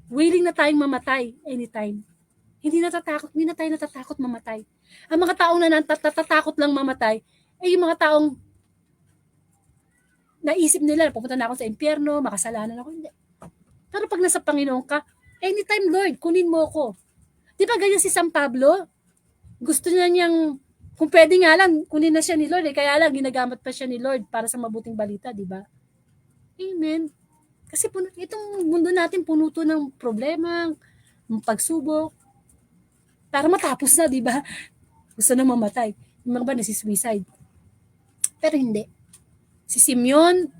Willing na tayong mamatay anytime. Hindi na tayo natatakot mamatay. Ang mga taong natatakot lang mamatay, ay yung mga taong naisip nila, pupunta na ako sa impyerno, makasalanan ako. Hindi. Pero pag nasa Panginoon ka, anytime Lord, kunin mo ako. Di ba ganyan si San Pablo? Gusto niya niyang, kung pwede nga lang, kunin na siya ni Lord. Kaya lang, ginagamit pa siya ni Lord para sa mabuting balita, di ba? Amen. Kasi itong mundo natin punuto ng problema, ng pagsubok, para matapos na, di ba? Gusto na mamatay. Yung mga ba nasi-suicide? Pero hindi. Si Simeon,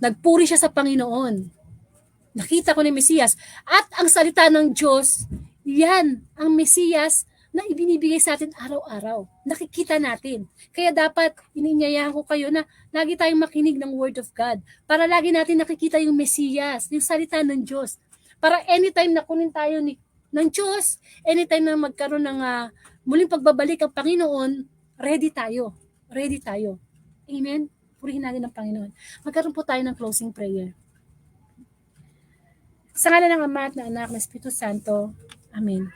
nagpuri siya sa Panginoon. Nakita ko ni Mesiyas. At ang salita ng Diyos, yan ang Mesiyas na ibinibigay sa atin araw-araw. Nakikita natin. Kaya dapat, ininyayahan ko kayo na lagi tayong makinig ng Word of God. Para lagi natin nakikita yung Mesiyas, yung salita ng Diyos. Para anytime na kunin tayo ng Diyos, anytime na magkaroon ng muling pagbabalik ang Panginoon, ready tayo. Ready tayo. Amen? Purihin natin ang Panginoon. Magkaroon po tayo ng closing prayer. Sa ngalan ng Ama at ng Anak ng Espiritu Santo. Amen.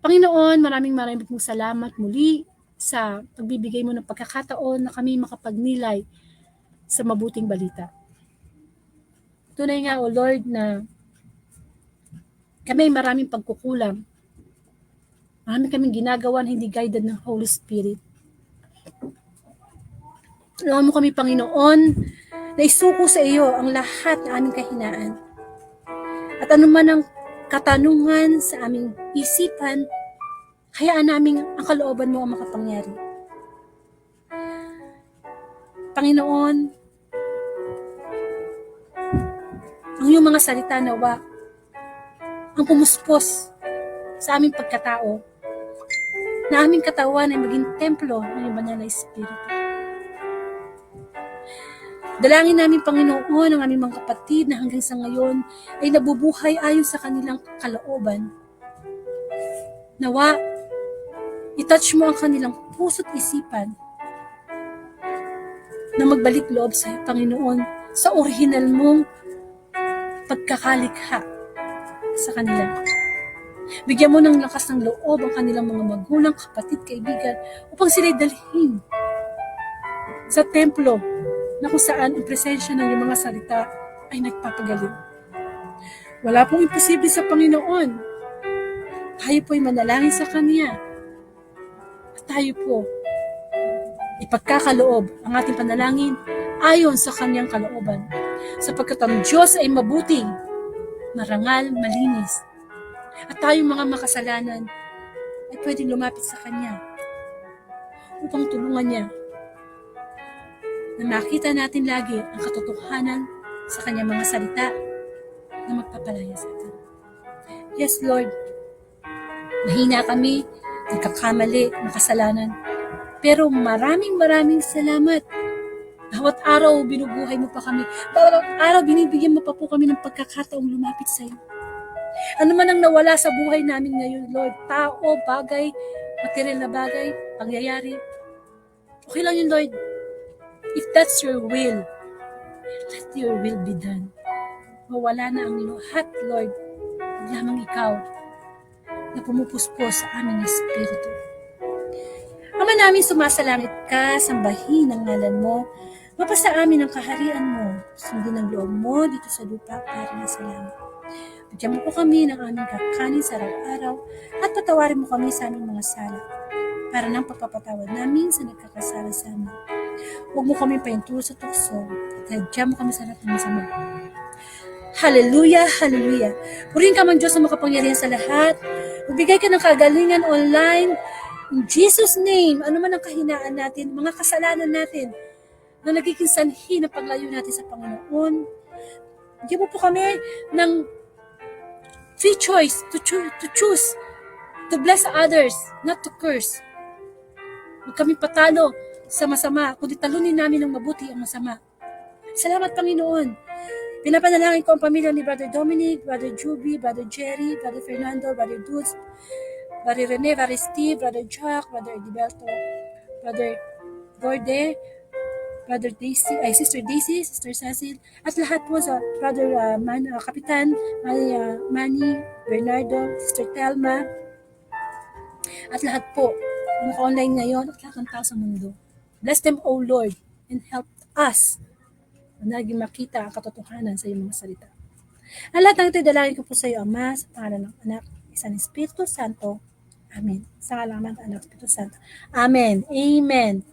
Panginoon, maraming pong salamat muli sa pagbibigay mo ng pagkakataon na kami makapagnilay sa mabuting balita. Tunay nga, O Lord, na kami maraming pagkukulang. Marami kaming ginagawa na hindi guided ng Holy Spirit. Tulungan mo kami, Panginoon, na isuko sa iyo ang lahat ng aming kahinaan. At anuman ang katanungan sa aming isipan, hayaan namin ang kalooban mo ang makapangyari. Panginoon, ang iyong mga salita nawa, ang pumuspos sa aming pagkatao, na aming katawan ay maging templo ng iyong banal na Espiritu. Dalangin namin, Panginoon, ang aming mga kapatid na hanggang sa ngayon ay nabubuhay ayon sa kanilang kalooban. Nawa, itouch mo ang kanilang puso't isipan na magbalik loob sa iyo, Panginoon, sa orihinal mong pagkakalikha sa kanila. Bigyan mo ng lakas ng loob ang kanilang mga magulang, kapatid, kaibigan, upang sila'y dalhin sa templo na kung saan ang presensya ng iyong mga salita ay nagpapagaling. Wala pong imposible sa Panginoon. Tayo po'y manalangin sa Kanya. At tayo po ipagkakaloob ang ating panalangin ayon sa Kanyang kalooban. Sapagkat ang Diyos ay mabuting, marangal, malinis. At tayong mga makasalanan ay pwedeng lumapit sa Kanya upang tulungan niya na makita natin lagi ang katotohanan sa Kanyang mga salita na magpapalaya sa atin. Yes, Lord, mahina kami, nagkakamali, makasalanan. Pero maraming salamat. Bawat araw, binubuhay mo pa kami. Bawat araw, binibigyan mo pa po kami ng pagkakataong lumapit sa iyo. Ano man ang nawala sa buhay namin ngayon, Lord, tao, bagay, material na bagay, pangyayari, okay lang yun, Lord. If that's your will, let your will be done. Mawala na ang lahat, Lord. Huwag lamang ikaw na pumupuspos sa aming espiritu. Ama namin, sumasalangit ka, sambahin ang ngalan mo, mapasa amin ang kaharian mo, sundin ang loob mo dito sa lupa para na sa langit. Bigyan mo po kami ng aming kakanin sa araw-araw at patawarin mo kami sa aming mga sala para nang pagpapatawad namin sa nagkakasala sa amin. Huwag mo kami painturo sa tukso at hadya mo kami sa lahat ng masama. Hallelujah, hallelujah. Purihin ka man Diyos na makapangyarihan sa lahat. Magbigay ka ng kagalingan online In Jesus' name, ano man ang kahinaan natin, mga kasalanan natin, na nagiging sanhi ng paglayo natin sa Panginoon, bigyan mo po kami ng free choice to choose to bless others, not to curse. Huwag kami patalo sa masama, kundi talunin namin ng mabuti ang masama. Salamat, Panginoon. Pinapanalangin ko ang pamilya ni Brother Dominic, Brother Juby, Brother Jerry, Brother Fernando, Brother Dulce, Brother Rene, Brother Steve, Brother Jack, Brother Ediberto, Brother Gorde, Brother Daisy, Sister Daisy, Sister Cecil, at lahat po sa Brother Kapitan, Manny, Bernardo, Sister Telma, at lahat po ang naka-online ngayon at lahat ng tao sa mundo. Bless them, O Lord, and help us na naging makita ang katotohanan sa iyong mga salita. Ang lahat ng ito, dalangin ko po sa iyo, Ama, sa pangalan ng Anak, Isang Espiritu Santo. Amen. Sa ngalaman ng Anak, Espiritu Santo. Amen. Amen.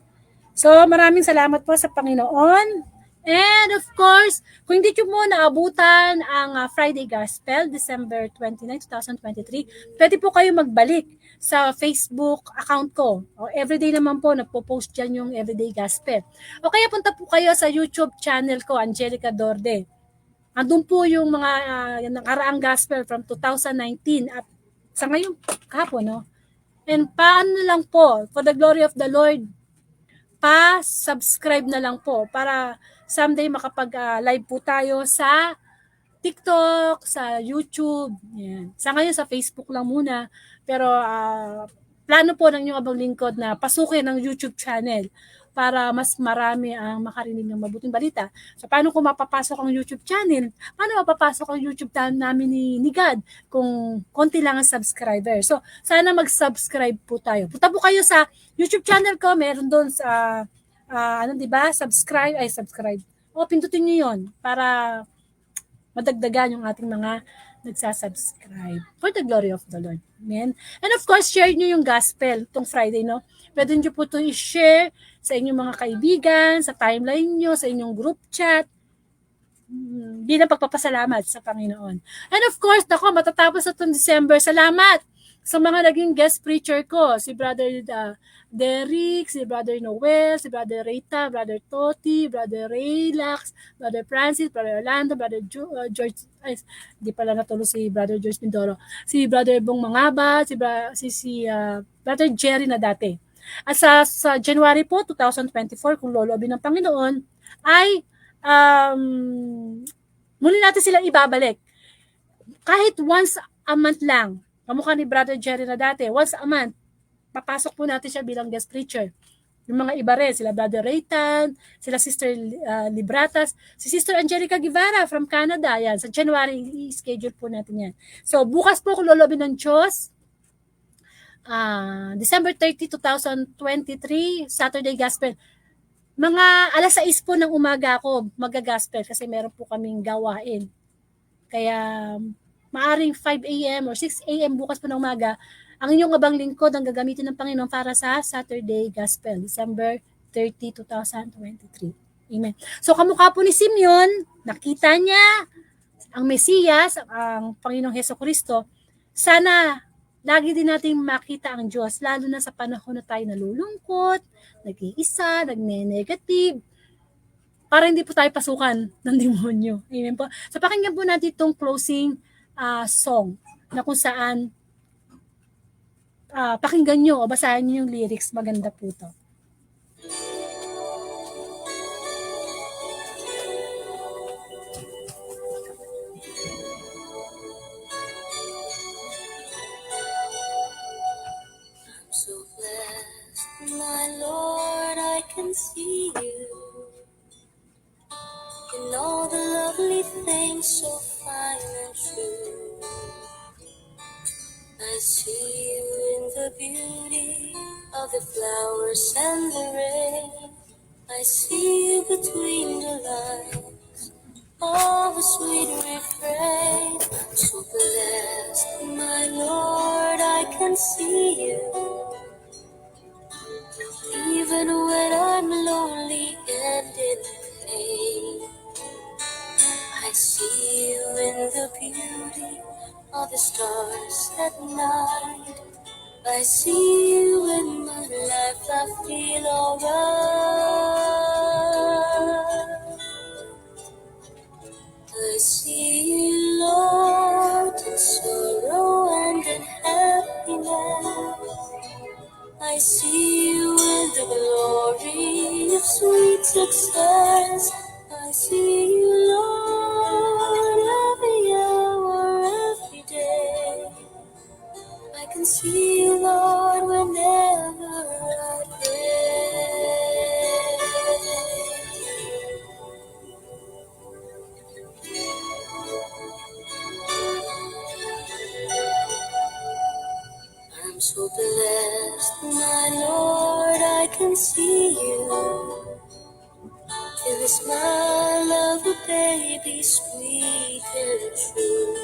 So, maraming salamat po sa Panginoon. And of course, kung hindi nyo mo naabutan ang Friday Gospel, December 29, 2023, pwede po kayo magbalik sa Facebook account ko. O, everyday naman po, nagpo-post dyan yung Everyday Gospel. O kaya punta po kayo sa YouTube channel ko, Angelica Dorde. Andun po yung mga nakaraang gospel from 2019 at sa ngayon, kahapon, no? And paano lang po, for the glory of the Lord, pa-subscribe na lang po para someday makapag-live po tayo sa TikTok, sa YouTube. Yan. Sa ngayon, sa Facebook lang muna. Pero plano po ng inyong abang lingkod na pasukin ang YouTube channel para mas marami ang makarinig ng mabuting balita. So, paano kung mapapasok ang YouTube channel? Paano mapapasok ang YouTube channel namin ni God kung konti lang ang subscriber? So, sana mag-subscribe po tayo. Punta po kayo sa YouTube channel ko. Meron doon sa, diba? Subscribe. O, pindutin nyo yun para madagdagan yung ating mga nagsasubscribe for the glory of the Lord. Amen. And of course, share nyo yung gospel itong Friday, no? Pwede nyo po ito i-share sa inyong mga kaibigan, sa timeline nyo, sa inyong group chat, bilang pagpapasalamat sa Panginoon. And of course, matatapos na itong December. Salamat sa mga naging guest preacher ko. Si Brother Derek, si Brother Noel, si Brother Rita, Brother Toti, Brother Relax, Brother Francis, Brother Orlando, Brother George, di pala natuloy si Brother George Mindoro, si Brother Bong Mangaba, si Brother Jerry na dati. At sa January po, 2024, kung lolobin ng Panginoon, ay muli natin silang ibabalik. Kahit once a month lang, kamukha ni Brother Jerry na dati, once a month, papasok po natin siya bilang guest preacher. Yung mga iba rin, sila Brother Raytan, sila Sister Libratas, si Sister Angelica Guevara from Canada, yan. Sa January, i-schedule po natin yan. So, bukas po kung lolobin ng Diyos, December 30, 2023, Saturday Gospel. Mga alas 6 po ng umaga ako mag-gospel kasi meron po kaming gawain. Kaya, maaring 5 a.m. or 6 a.m. bukas po ng umaga, ang inyong abang lingkod ang gagamitin ng Panginoon para sa Saturday Gospel, December 30, 2023. Amen. So, kamukha po ni Simeon, nakita niya ang Mesiyas, ang Panginoong Hesukristo. Sana, lagi din nating makita ang Diyos, lalo na sa panahon na tayo nalulungkot, nag-iisa, nagne-negative, para hindi po tayo pasukan ng demonyo. Amen po. So, pakinggan po natin itong closing song na kung saan pakinggan nyo o basahin nyo yung lyrics. Maganda po ito. I'm so blessed, my Lord, I can see you in all the lovely things so fine and true. I see you in the beauty of the flowers and the rain. I see you between the lines of a sweet refrain. I'm so blessed, my Lord, I can see you. Even when I'm lonely and in pain, I see you in the beauty of the stars at night. I see you in my life, I feel alright. I see you, Lord, in sorrow and in happiness. I see you in the glory of sweet success. I see you, Lord, every hour, every day. I can see you, Lord, whenever I pray. I'm so blessed, my Lord, I can see you. In the smile of a baby, sweet and true.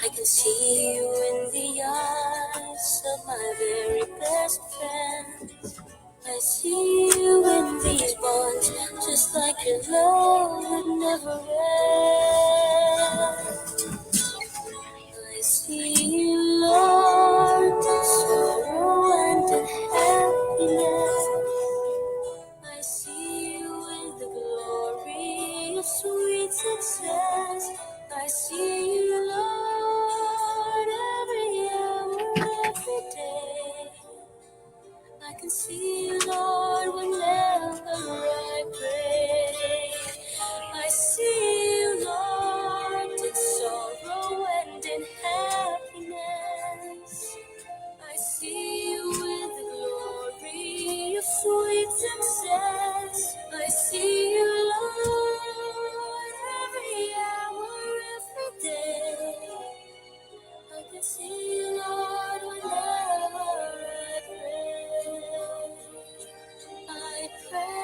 I can see you in the eyes of my very best friend. I see you in these bonds, just like your love would never end. I see you, Lord, in sorrow and in happiness. I see you in the glory of sweet success. I see you, Lord, every hour, every day. I can see you, Lord, whenever I pray. I see you, Lord, in sorrow and in happiness. I see you with the glory of sweet success. I see you, Lord, every hour, every day. I can see you, Lord, whenever I pray. I pray.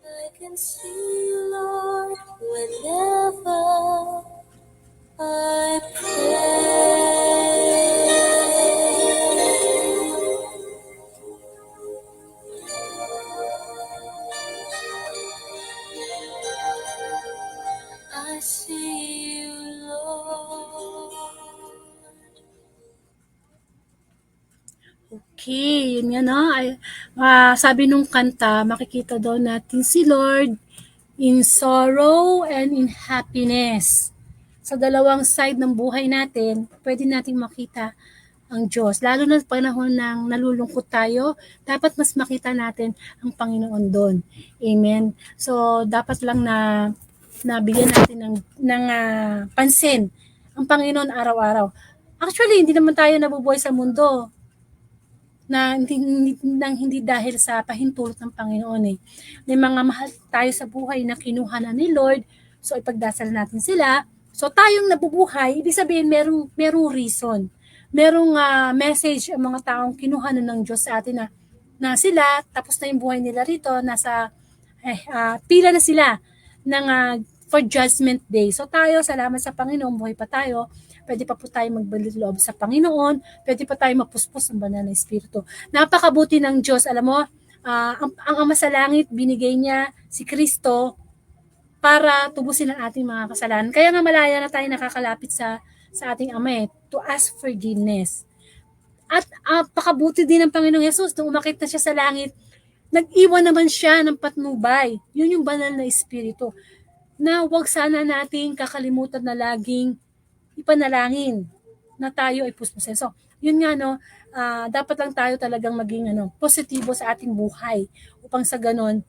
I can see you, Lord, whenever I pray. I see you, Lord. Okay, yun nga no. Sabi nung kanta, makikita daw natin si Lord in sorrow and in happiness. Sa dalawang side ng buhay natin, pwede nating makita ang Diyos. Lalo na sa panahon ng nalulungkot tayo, dapat mas makita natin ang Panginoon doon. Amen. So, dapat lang na nabigyan natin ng pansin ang Panginoon araw-araw. Actually, hindi naman tayo nabubuhay sa mundo na hindi dahil sa pahintulot ng Panginoon eh. May mga mahal tayo sa buhay na kinuha na ni Lord, so ipagdasal natin sila. So tayong nabubuhay, ibig sabihin merong reason. Merong message ang mga taong kinuha na ng Diyos sa atin na sila, tapos na yung buhay nila rito, nasa pila na sila ng for judgment day. So tayo, salamat sa Panginoon, buhay pa tayo. Pwede pa po tayo magbalik loob sa Panginoon. Pwede pa tayo mapuspos ng banal na Espiritu. Napakabuti ng Diyos. Alam mo, ang Ama sa Langit, binigay niya si Kristo para tubusin ang ating mga kasalanan. Kaya nga malaya na tayo nakakalapit sa ating Ama to ask forgiveness. At pakabuti din ng Panginoong Yesus nung umakit na siya sa langit, nag-iwan naman siya ng patnubay. Yun yung banal na Espiritu. Na huwag sana nating kakalimutan na laging ipanalangin na tayo ay puspusin. So, yun nga no, dapat lang tayo talagang maging positibo sa ating buhay upang sa ganon,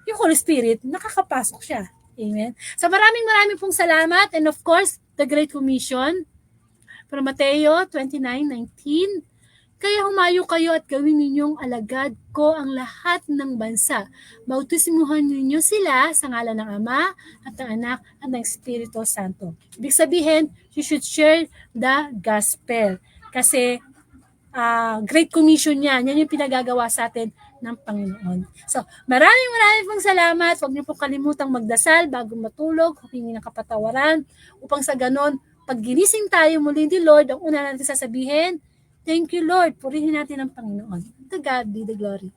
yung Holy Spirit, nakakapasok siya. Amen. So, maraming pong salamat, and of course, the Great Commission from Mateo 29:19. Kaya humayo kayo at gawin ninyong alagad ko ang lahat ng bansa. Bautismuhan ninyo sila sa ngalan ng Ama at ng Anak at ng Espiritu Santo. Ibig sabihin, you should share the gospel. Kasi Great Commission yan. Yan yung pinagagawa sa atin ng Panginoon. So, maraming pong salamat. Huwag niyo pong kalimutang magdasal bago matulog, humingi ng kapatawaran, upang sa ganon, pag ginising tayo muli ni Lord, ang una natin sasabihin, thank you, Lord. Purihin natin ang Panginoon. To God be the glory.